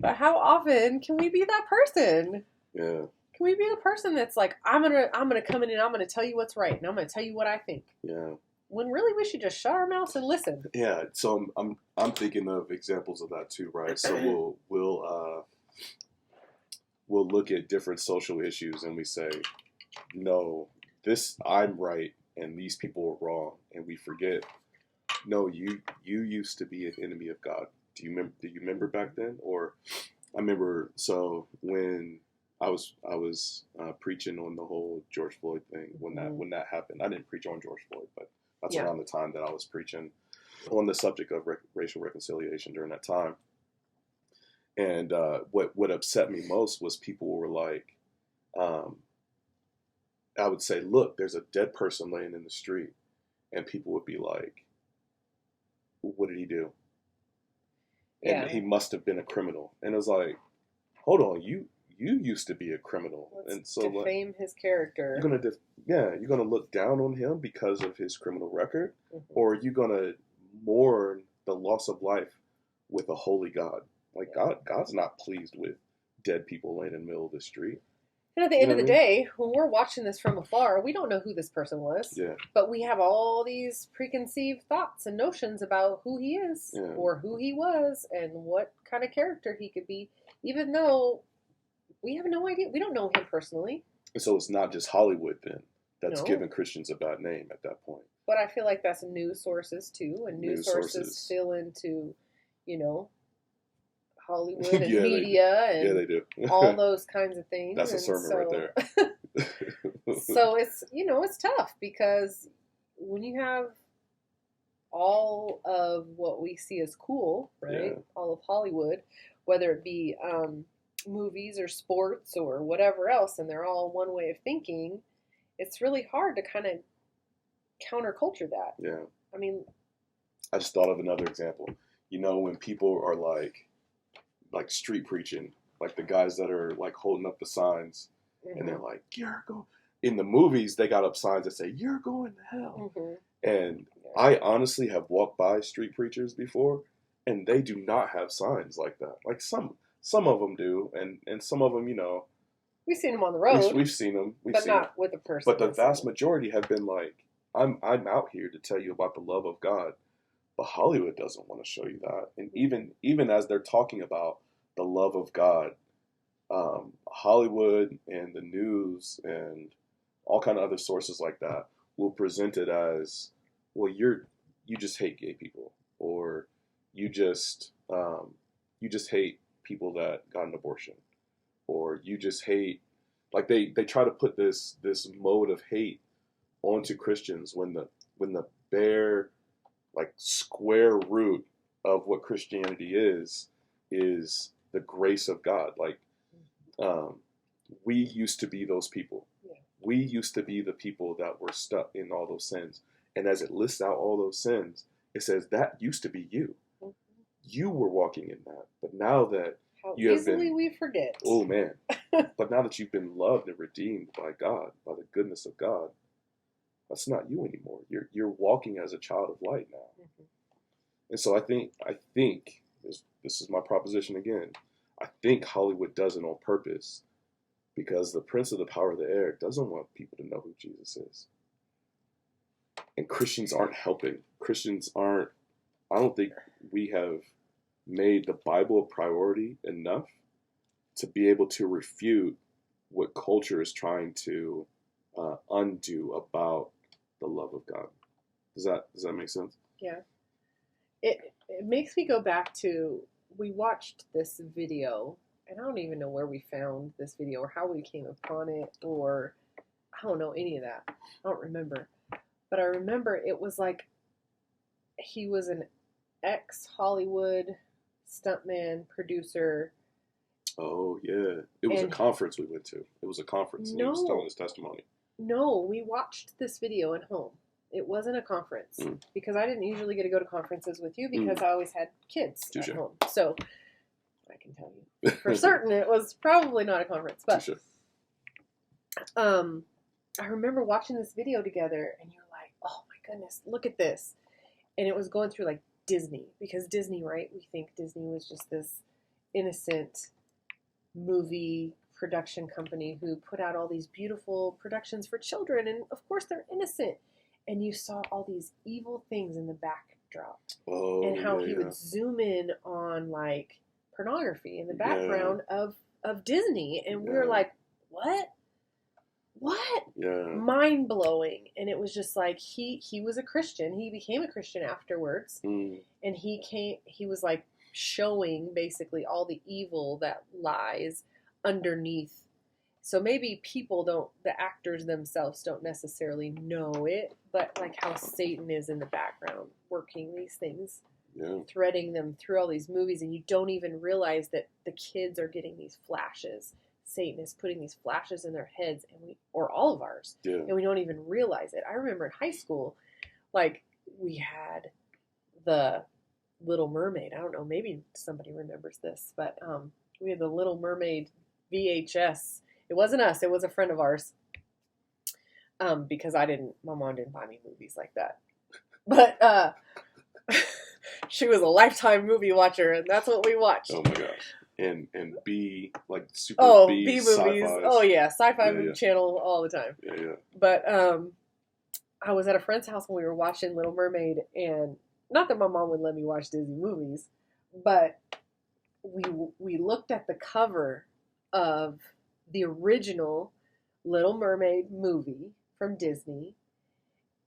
But how often can we be that person? Yeah. Can we be the person that's like, I'm gonna come in and I'm gonna tell you what's right, and I'm gonna tell you what I think? Yeah. When really we should just shut our mouths and listen. Yeah. So I'm thinking of examples of that too, right? So we'll look at different social issues and we say, no, I'm right and these people are wrong, and we forget, no, you used to be an enemy of God. Do you remember back then? Or I remember, so when I was preaching on the whole George Floyd thing, when that happened. I didn't preach on George Floyd, but that's around the time that I was preaching on the subject of racial reconciliation during that time. And what upset me most was people were like, I would say, look, there's a dead person laying in the street. And people would be like, what did he do? And he must have been a criminal. And it was like, hold on, you used to be a criminal, Let's and so like defame his character. you're gonna look down on him because of his criminal record, Mm-hmm. or are you gonna mourn the loss of life with a holy God? Like God's not pleased with dead people laying in the middle of the street. And at the end of the day, when we're watching this from afar, we don't know who this person was. Yeah. But we have all these preconceived thoughts and notions about who he is or who he was and what kind of character he could be, even though we have no idea. We don't know him personally. And so it's not just Hollywood then that's giving Christians a bad name at that point. But I feel like that's news sources too, and news sources fill into, Hollywood and media and they do. all those kinds of things. That's a sermon right there. So it's tough because when you have all of what we see as cool, right? Yeah. All of Hollywood, whether it be movies or sports or whatever else, and they're all one way of thinking, it's really hard to kind of counterculture that. Yeah. I mean, I just thought of another example. When people are like street preaching, like the guys that are like holding up the signs, mm-hmm. and they're like, "You're going." In the movies, they got up signs that say, "You're going to hell." Mm-hmm. And I honestly have walked by street preachers before, and they do not have signs like that. Like some of them do, and some of them, we've seen them on the road. We've seen them, but not with a person. But the vast majority have been like, "I'm out here to tell you about the love of God." But Hollywood doesn't want to show you that. And even as they're talking about the love of God, Hollywood and the news and all kind of other sources like that will present it as, well, you just hate gay people, or you just hate people that got an abortion, or you just hate, like they try to put this mode of hate onto Christians when the bare like square root of what Christianity is the grace of God. Like, we used to be those people. Yeah. We used to be the people that were stuck in all those sins. And as it lists out all those sins, it says that used to be you. Mm-hmm. You were walking in that. But now that you have been... we forget. Oh, man. But now that you've been loved and redeemed by God, by the goodness of God, that's not you anymore. You're walking as a child of light now. Mm-hmm. And so I think this is my proposition again. I think Hollywood does it on purpose because the prince of the power of the air doesn't want people to know who Jesus is. And Christians aren't helping. I don't think we have made the Bible a priority enough to be able to refute what culture is trying to undo about the love of God. Does that make sense? Yeah. It makes me go back to, we watched this video, and I don't even know where we found this video or how we came upon it, or I don't know any of that. I don't remember. But I remember it was like he was an ex-Hollywood stuntman, producer. Oh, yeah. It was a conference we went to. It was a conference, and he was telling his testimony. No, we watched this video at home. It wasn't a conference because I didn't usually get to go to conferences with you because I always had kids at home. So I can tell you for certain it was probably not a conference. But I remember watching this video together, and you're like, "Oh my goodness, look at this!" And it was going through like Disney, because Disney, right? We think Disney was just this innocent movie production company who put out all these beautiful productions for children, and of course they're innocent. And you saw all these evil things in the backdrop, and how he would zoom in on like pornography in the background of Disney, and we were like, what? Mind blowing. And it was just like he was a Christian. He became a Christian afterwards, and he was like showing basically all the evil that lies underneath. So maybe the actors themselves don't necessarily know it, but like how Satan is in the background working these things, threading them through all these movies, and you don't even realize that the kids are getting these flashes. Satan is putting these flashes in their heads, or all of ours, and we don't even realize it. I remember in high school, like we had the Little Mermaid. I don't know, maybe somebody remembers this, but we had the Little Mermaid VHS. It wasn't us. It was a friend of ours. Because my mom didn't buy me movies like that. But she was a lifetime movie watcher, and that's what we watched. Oh my gosh. And B, like super B movies. sci-fi. Oh yeah, sci-fi movie channel all the time. Yeah. But I was at a friend's house when we were watching Little Mermaid, and not that my mom would let me watch Disney movies, but we looked at the cover of the original Little Mermaid movie from Disney,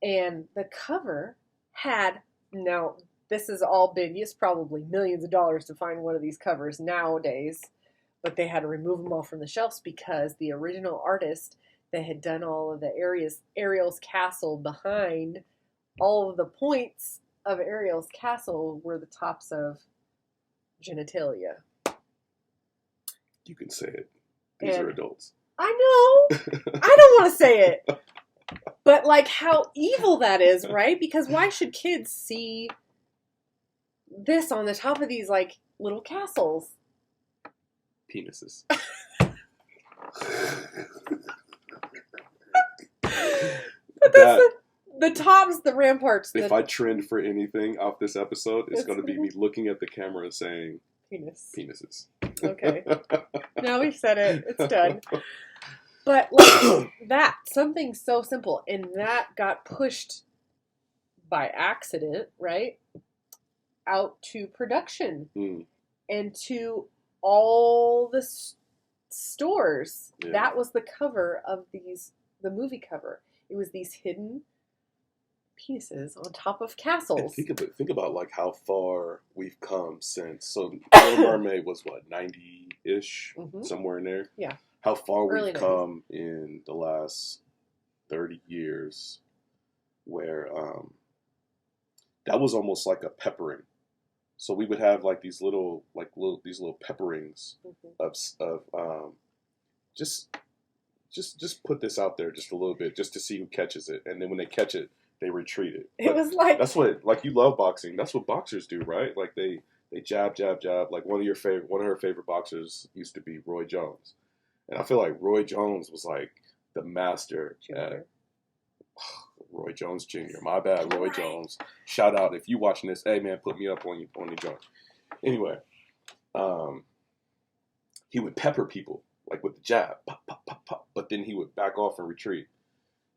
and the cover had, now this is all big, it's probably millions of dollars to find one of these covers nowadays, but they had to remove them all from the shelves because the original artist that had done all of the Ariel's castle behind all of the points of Ariel's castle were the tops of genitalia. You can say it. These are adults. I know. I don't want to say it. But like how evil that is, right? Because why should kids see this on the top of these like little castles? Penises. But that's the tops, the ramparts. If I trend for anything off this episode, it's going to be me looking at the camera and saying penises. Okay. Now we've said it. It's done. But like that, something so simple, and that got pushed by accident, right? Out to production and to all the stores. Yeah. That was the cover of the movie cover. It was these hidden penises on top of castles. And think about like how far we've come since. So Little Mermaid was what, 90-ish, somewhere in there. Yeah. How far we've come in the last 30 years, where that was almost like a peppering. So we would have like these little pepperings of just put this out there just a little bit, just to see who catches it, and then when they catch it, they retreat it. It was like, that's what, like, you love boxing. That's what boxers do, right? Like they jab. Like one of her favorite boxers used to be Roy Jones, and I feel like Roy Jones was like the master at Roy Jones Jr. My bad, Roy Jones. Shout out if you watching this. Hey man, put me up on your joint. Anyway, he would pepper people like with the jab, pop, pop, pop, pop, but then he would back off and retreat.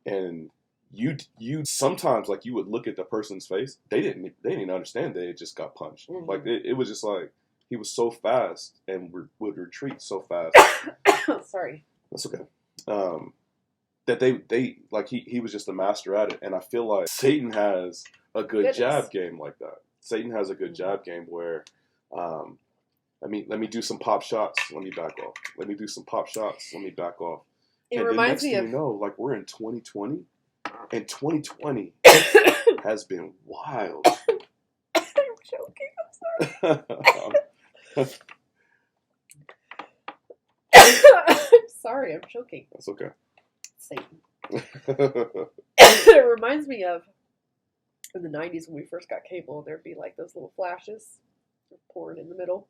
And you sometimes, like, you would look at the person's face. They didn't understand they had just got punched. Like it was just like he was so fast and would retreat so fast. Sorry. That's okay. That they like he was just a master at it, and I feel like Satan has a good jab game like that. Satan has a good jab game where, let me do some pop shots. Let me back off. Let me do some pop shots. Let me back off. It reminds me of, you know, like, we're in 2020, and 2020 has been wild. I'm joking. I'm sorry. I'm sorry. I'm joking. That's okay. Satan. It reminds me of in the 90s when we first got cable, there'd be like those little flashes pouring in the middle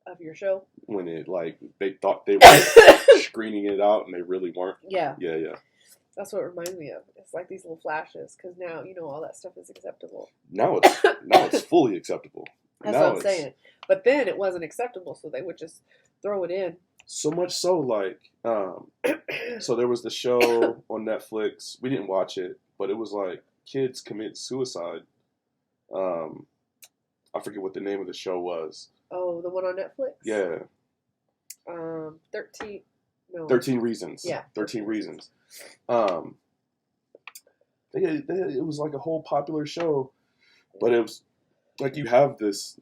of your show. When it, like, they thought they were screening it out and they really weren't. Yeah. Yeah. That's what it reminds me of. It's like these little flashes, because now, you know, all that stuff is acceptable. Now it's fully acceptable. That's what I'm saying. But then it wasn't acceptable, so they would just throw it in. So much so, like, so there was the show on Netflix. We didn't watch it, but it was like kids commit suicide. I forget what the name of the show was. Oh, the one on Netflix? Yeah. 13 Reasons. Yeah. 13 Reasons. It was like a whole popular show, but it was like you have this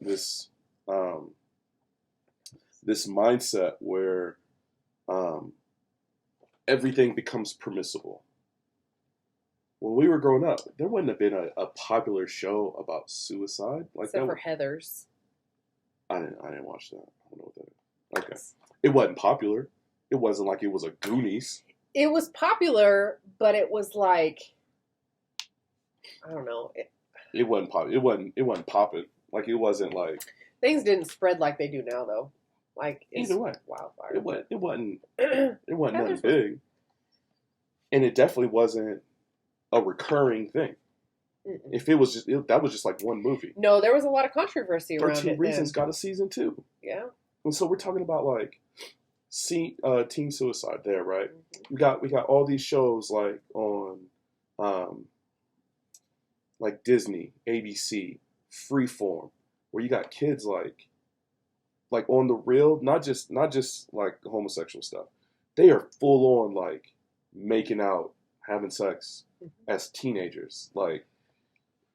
mindset where everything becomes permissible. When we were growing up, there wouldn't have been a popular show about suicide like Except that. For Heathers. I didn't watch that. I don't know what that is. Okay. It wasn't popular. It wasn't like it was a Goonies. It was popular, but it was like, I don't know. It wasn't popular. It wasn't popping. Like, it wasn't like... Things didn't spread like they do now, though. Like, it's Either way, Wildfire. it wasn't nothing big, and it definitely wasn't a recurring thing. Mm-mm. If it was just that was just like one movie. No, there was a lot of controversy around it. 13 Reasons got a season 2. Yeah. And so we're talking about like teen suicide there, right? Mm-hmm. We got all these shows like on like Disney, ABC, Freeform, where you got kids like on the real, not just like homosexual stuff. They are full on like making out, having sex as teenagers. Like,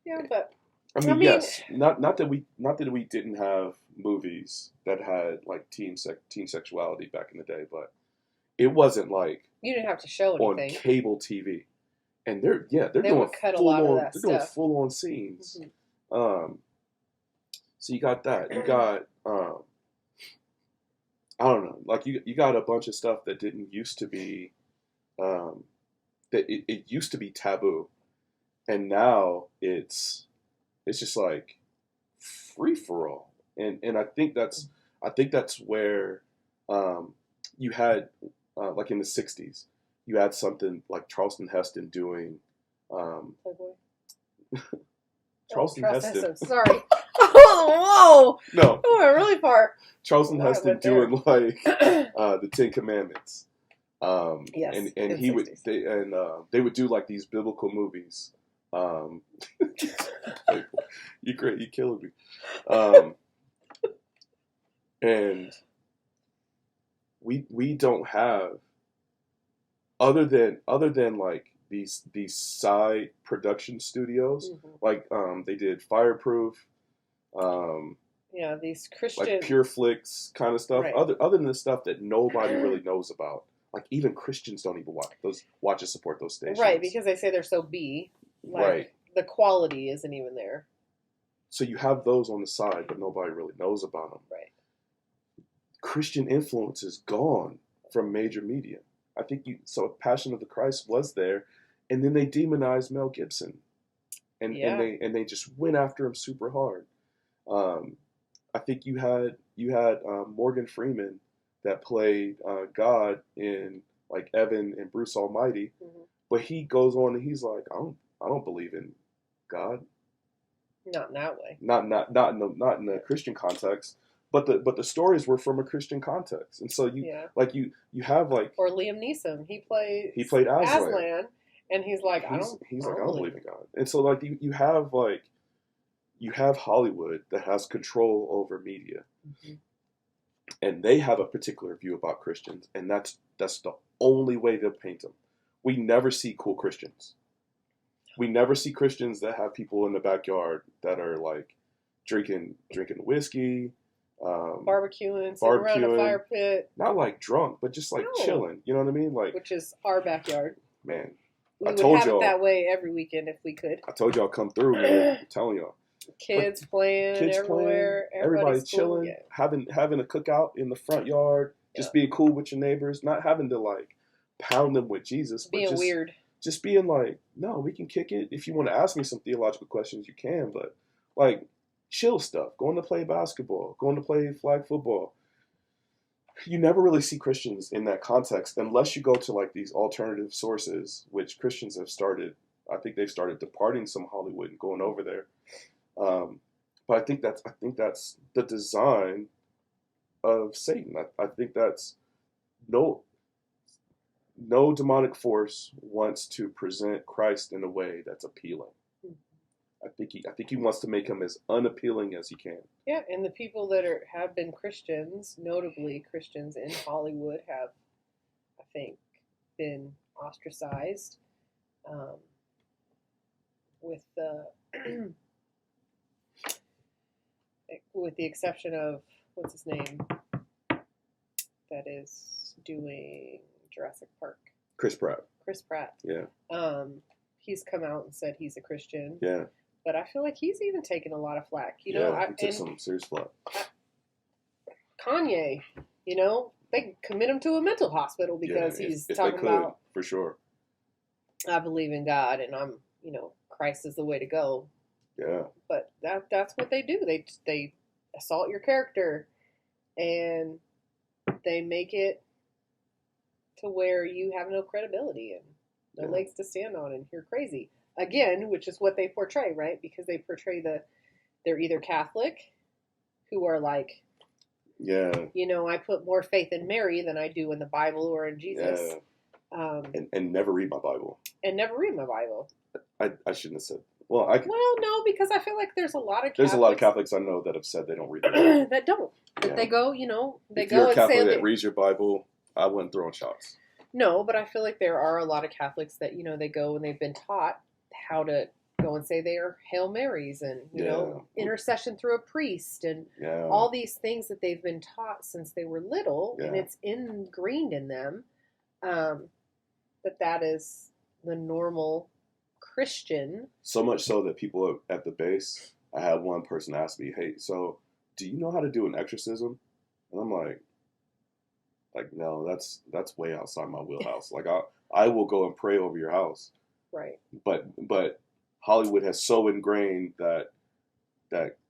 yeah, but I mean, yes, not that we didn't have movies that had like teen sexuality back in the day, but it wasn't like you didn't have to show anything on cable TV. And they're doing full on scenes. Mm-hmm. So you got that. You got I don't know, like you got a bunch of stuff that didn't used to be that it used to be taboo, and now it's just like free for all. And I think that's where you had like in the 60s. You had something like Charlton Heston doing. Playboy. Charlton Heston. Sorry. Oh, whoa! No. Oh, went really far. Charlton Heston doing like the 10 Commandments. Yes. And he 60s. They would do like these biblical movies. You're great. You're killing me. And we don't have. Other than like these side production studios, mm-hmm. like they did Fireproof, these Christian like Pure Flix kind of stuff. Right. Other than the stuff that nobody really knows about, like even Christians don't even watch and support those stations, right? Because they say they're so B, like, right? The quality isn't even there. So you have those on the side, but nobody really knows about them. Right. Christian influence is gone from major media. I think Passion of the Christ was there, and then they demonized Mel Gibson, and they just went after him super hard. I think you had Morgan Freeman that played God in like Evan and Bruce Almighty, mm-hmm. but he goes on and he's like, I don't believe in God. Not in that way. Not in the Christian context. But the stories were from a Christian context, and so you have like, or Liam Neeson, he played Aslan, and he's like, I don't believe in God. And so like you have Hollywood that has control over media, mm-hmm. and they have a particular view about Christians, and that's the only way they'll paint them. We never see cool Christians. We never see Christians that have people in the backyard that are like drinking whiskey. Barbecuing, sitting around a fire pit. Not like drunk, but just like chilling. You know what I mean? Like, which is our backyard. Man, we would have it that way every weekend if we could. I told y'all come through, man. I'm telling y'all. Kids playing everywhere. Everybody chilling, yeah. having a cookout in the front yard, just being cool with your neighbors, not having to like pound them with Jesus, but being weird. Just being like, no, we can kick it. If you want to ask me some theological questions, you can, but like chill stuff, going to play basketball, going to play flag football. You never really see Christians in that context unless you go to like these alternative sources, which Christians have started. I think they've started departing some Hollywood and going over there. But I think that's the design of Satan. I think that's no demonic force wants to present Christ in a way that's appealing. I think he wants to make him as unappealing as he can. Yeah, and the people that have been Christians, notably Christians in Hollywood, have, I think, been ostracized. With with the exception of what's his name, that is doing Jurassic Park. Chris Pratt. Yeah. He's come out and said he's a Christian. Yeah. But I feel like he's even taken a lot of flack. He took some serious flack. Kanye, they commit him to a mental hospital because he's talking about, for sure. I believe in God and I'm, Christ is the way to go. Yeah. But that's what they do. They assault your character, and They make it to where you have no credibility and no legs to stand on, and you're crazy. Again, which is what they portray, right? Because they portray they're either Catholic, who are like, I put more faith in Mary than I do in the Bible or in Jesus. And never read my Bible. And never read my Bible. I shouldn't have said. Well, no, because I feel like there's a lot of Catholics. There's a lot of Catholics I know that have said they don't read their Bible. That don't. That they go, they if go you're a and Catholic say that reads your Bible, I wouldn't throw in shots. No, but I feel like there are a lot of Catholics that, they go and they've been taught how to go and say they are Hail Marys and, intercession through a priest and all these things that they've been taught since they were little, and it's ingrained in them that is the normal Christian. So much so that people at the base, I had one person ask me, hey, so do you know how to do an exorcism? And I'm like, no, that's way outside my wheelhouse. Like I will go and pray over your house. Right. But Hollywood has so ingrained that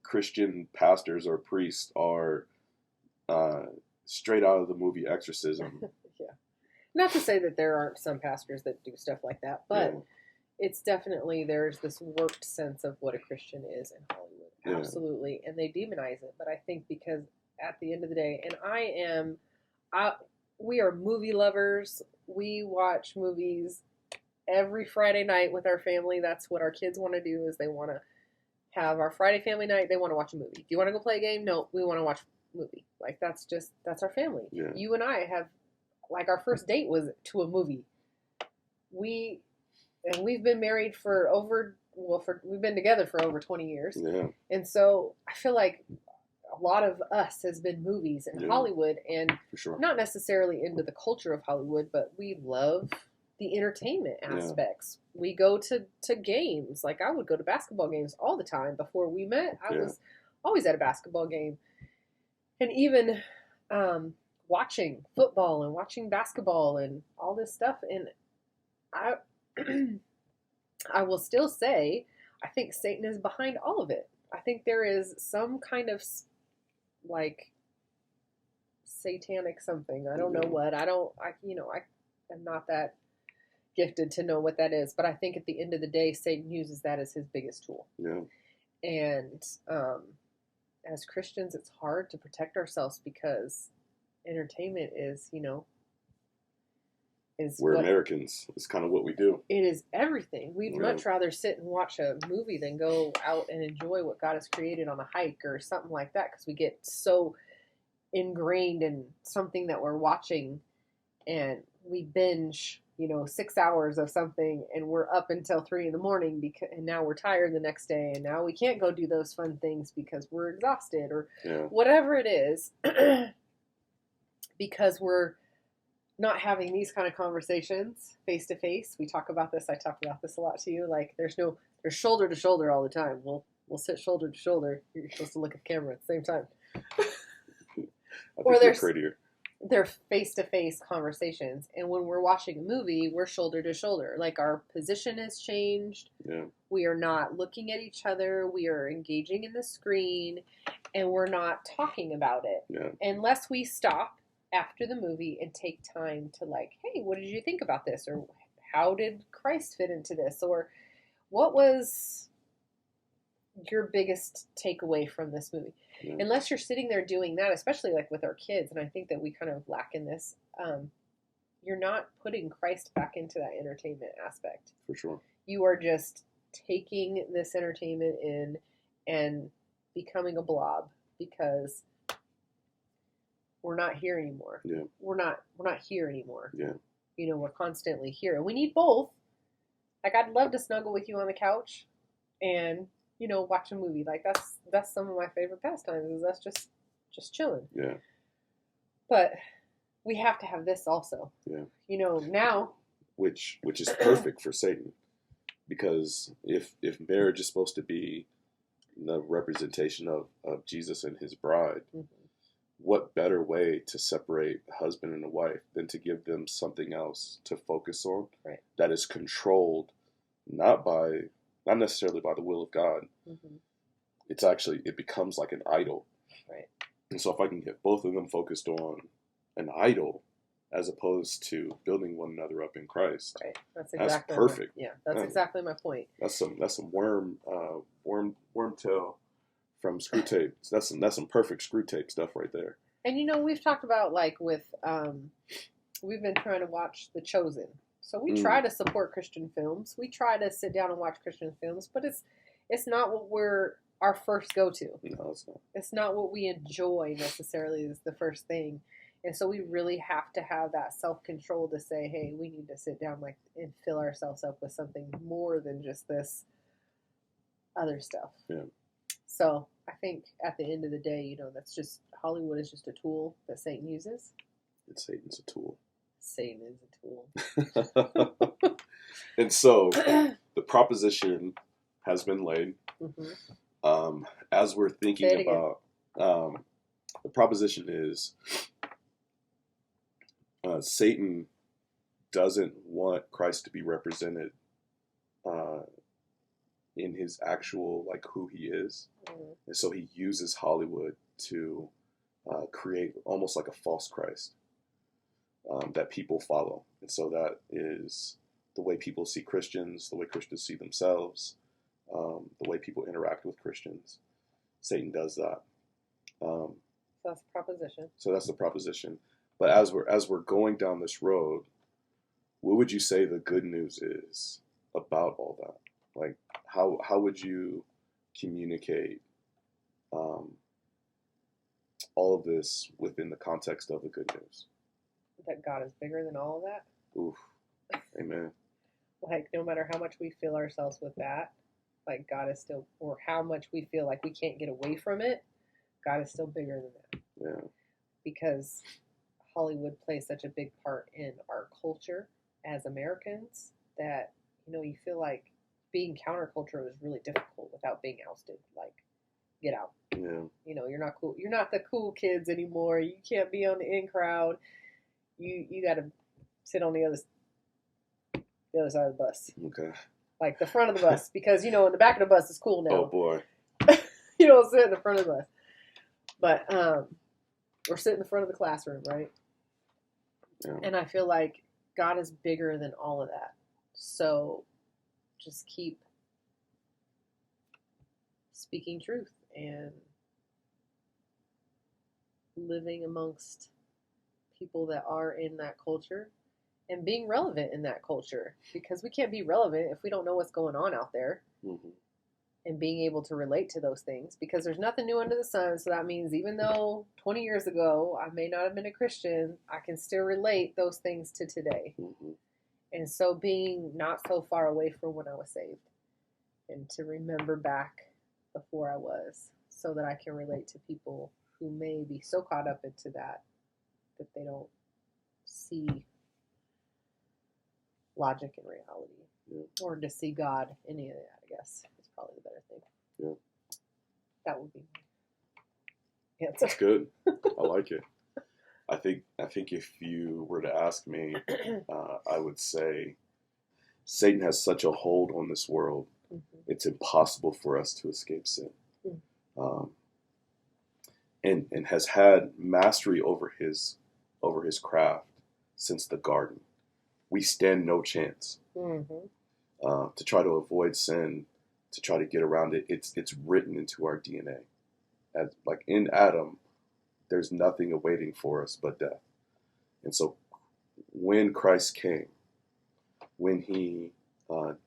Christian pastors or priests are straight out of the movie Exorcism. Not to say that there aren't some pastors that do stuff like that, but it's definitely, there's this warped sense of what a Christian is in Hollywood. Absolutely. And they demonize it. But I think because at the end of the day, and we are movie lovers. We watch movies every Friday night with our family. That's what our kids want to do, is they want to have our Friday family night. They want to watch a movie. Do you want to go play a game? No, we want to watch a movie. Like, that's our family. Yeah. You and I have, our first date was to a movie. We've been married we've been together for over 20 years. Yeah. And so I feel like a lot of us has been movies in Hollywood, and not necessarily into the culture of Hollywood, but we love the entertainment aspects. We go to games. Like, I would go to basketball games all the time. Before we met, I was always at a basketball game. And even watching football and watching basketball and all this stuff. And I will still say, I think Satan is behind all of it. I think there is some kind of satanic something. I don't know what. I'm not that gifted to know what that is. But I think at the end of the day, Satan uses that as his biggest tool. Yeah. And as Christians, it's hard to protect ourselves because entertainment is, we're Americans. It's kind of what we do. It is everything. We'd much rather sit and watch a movie than go out and enjoy what God has created on a hike or something like that, because we get so ingrained in something that we're watching, and we binge, 6 hours of something, and we're up until 3 a.m. and now we're tired the next day, and now we can't go do those fun things because we're exhausted or whatever it is, because we're not having these kind of conversations face to face. We talk about this. I talk about this a lot to you. Like, there's shoulder to shoulder all the time. We'll sit shoulder to shoulder. You're supposed to look at the camera at the same time. Or they're prettier. They're face to face conversations. And when we're watching a movie, we're shoulder to shoulder. Like, our position has changed. Yeah. We are not looking at each other. We are engaging in the screen, and we're not talking about it. Yeah. Unless we stop after the movie and take time to hey, what did you think about this? Or how did Christ fit into this? Or what was your biggest takeaway from this movie? Yeah. Unless you're sitting there doing that, especially with our kids, and I think that we kind of lack in this, you're not putting Christ back into that entertainment aspect. For sure. You are just taking this entertainment in and becoming a blob, because we're not here anymore. Yeah. We're not here anymore. Yeah. We're constantly here. And we need both. I'd love to snuggle with you on the couch and, watch a movie. That's some of my favorite pastimes, is us just chilling. Yeah. But we have to have this also. Yeah. Now. Which is perfect for Satan. Because if marriage is supposed to be the representation of Jesus and his bride, mm-hmm. what better way to separate a husband and a wife than to give them something else to focus on, right, that is controlled not necessarily by the will of God. Mm-hmm. It becomes like an idol. Right. And so if I can get both of them focused on an idol as opposed to building one another up in Christ. Right. That's That's perfect. That's exactly my point. That's some worm tail from Screw Tape. That's some perfect Screw Tape stuff right there. And we've talked about like with we've been trying to watch The Chosen. So we try to support Christian films. We try to sit down and watch Christian films, but it's not what we're our first go-to. No, it's not. It's not what we enjoy necessarily is the first thing. And so we really have to have that self-control to say, hey, we need to sit down and fill ourselves up with something more than just this other stuff. Yeah. So I think at the end of the day, that's just Hollywood is just a tool that Satan uses. And Satan's a tool. Satan is a tool. And so the proposition has been laid. Mm-hmm. As we're thinking about the proposition is Satan doesn't want Christ to be represented in his actual, like, who he is. Mm-hmm. And so he uses Hollywood to create almost like a false Christ that people follow. And so that is the way people see Christians, the way Christians see themselves, the way people interact with Christians. Satan does that. So that's the proposition. So that's the proposition. But as we're going down this road, what would you say the good news is about all that? Like, how would you communicate all of this within the context of the good news? That God is bigger than all of that? Oof. Amen. Like, no matter how much we fill ourselves with that, like, God is still, or how much we feel like we can't get away from it, God is still bigger than that. Yeah. Because Hollywood plays such a big part in our culture as Americans that, you feel like being counterculture is really difficult without being ousted. Like, get out. Yeah. You're not cool. You're not the cool kids anymore. You can't be on the in crowd. You got to sit on the other side of the bus. Okay. Like the front of the bus, because in the back of the bus is cool now. Oh boy. You don't sit in the front of the bus, but or sit in the front of the classroom, right? Yeah. And I feel like God is bigger than all of that. So just keep speaking truth and living amongst people that are in that culture and being relevant in that culture, because we can't be relevant if we don't know what's going on out there. Mm-hmm. And being able to relate to those things, because there's nothing new under the sun. So that means even though 20 years ago I may not have been a Christian, I can still relate those things to today. Mm-hmm. And so being not so far away from when I was saved, and to remember back before I was, so that I can relate to people who may be so caught up into that they don't see logic and reality, or to see God in any of that, I guess. Probably the better thing. Yeah. That would be my answer. That's good. I like it. I think if you were to ask me, I would say Satan has such a hold on this world. Mm-hmm. It's impossible for us to escape sin. Mm-hmm. And has had mastery over his craft since the garden. We stand no chance. Mm-hmm. To try to avoid sin, to try to get around it, it's written into our DNA. As like in Adam, there's nothing awaiting for us but death. And so when Christ came, when he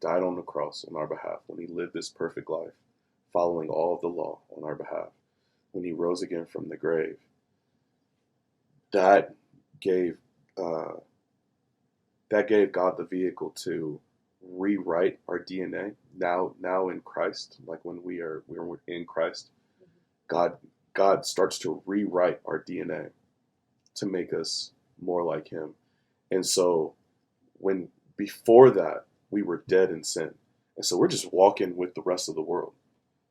died on the cross on our behalf, when he lived this perfect life, following all of the law on our behalf, when he rose again from the grave, that gave God the vehicle to rewrite our DNA now in Christ. Like when we're in Christ, God starts to rewrite our DNA to make us more like him. And so when before that we were dead in sin, and so we're just walking with the rest of the world.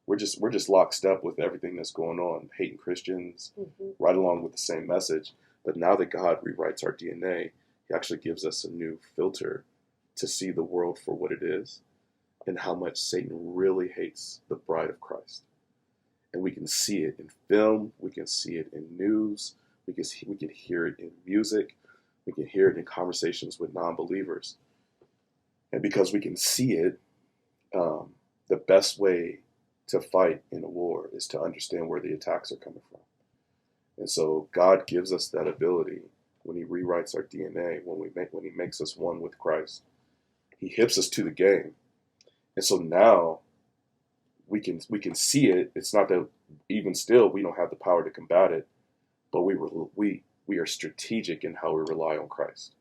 We're just lockstep with everything that's going on, hating Christians, mm-hmm. right along with the same message. But now that God rewrites our DNA, he actually gives us a new filter to see the world for what it is and how much Satan really hates the bride of Christ. And we can see it in film, we can see it in news, We can hear it in music. We can hear it in conversations with non-believers. And because we can see it, the best way to fight in a war is to understand where the attacks are coming from. And so God gives us that ability when he rewrites our DNA, when he makes us one with Christ. He hips us to the game. And so now we can see it. It's not that even still we don't have the power to combat it, but we are strategic in how we rely on Christ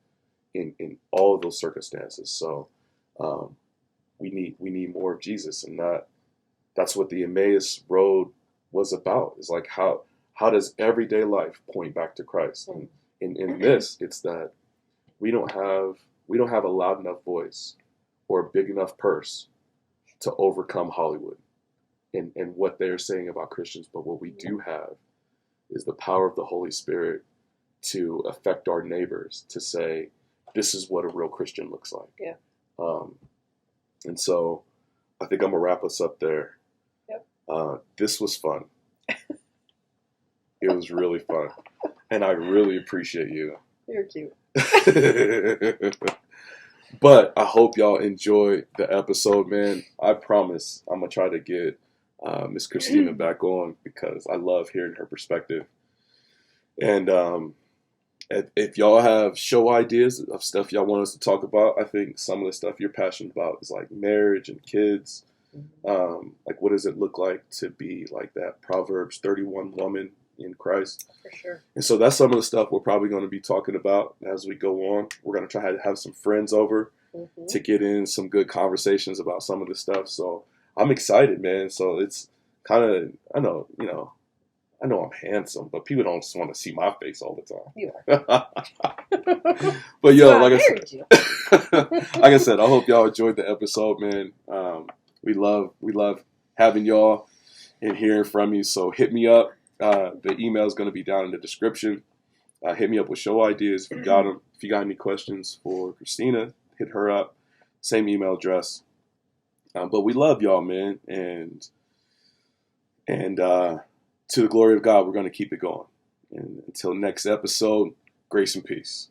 in all of those circumstances. So we need more of Jesus, and that's what the Emmaus road was about. It's like how does everyday life point back to Christ? And in this, it's that we don't have a loud enough voice or a big enough purse to overcome Hollywood and what they're saying about Christians. But what we do have is the power of the Holy Spirit to affect our neighbors, to say, this is what a real Christian looks like. Yeah. And so I think I'm going to wrap us up there. Yep. This was fun. It was really fun. And I really appreciate you. You're cute. But I hope y'all enjoyed the episode, man. I promise I'm going to try to get Miss Christena back on because I love hearing her perspective. And if y'all have show ideas of stuff y'all want us to talk about, I think some of the stuff you're passionate about is like marriage and kids. Like what does it look like to be like that Proverbs 31 woman in Christ? For sure. And so that's some of the stuff we're probably going to be talking about as we go on. We're going to try to have some friends over to get in some good conversations about some of this stuff. So I'm excited, man. So it's kind of, I know I'm handsome, but people don't just want to see my face all the time. You are. But yo, like I said, I hope y'all enjoyed the episode, man. We love having y'all and hearing from you. So hit me up. The email is going to be down in the description. Hit me up with show ideas if you got them. If you got any questions for Christena, hit her up. Same email address. But we love y'all, man, and to the glory of God, we're going to keep it going. And until next episode, grace and peace.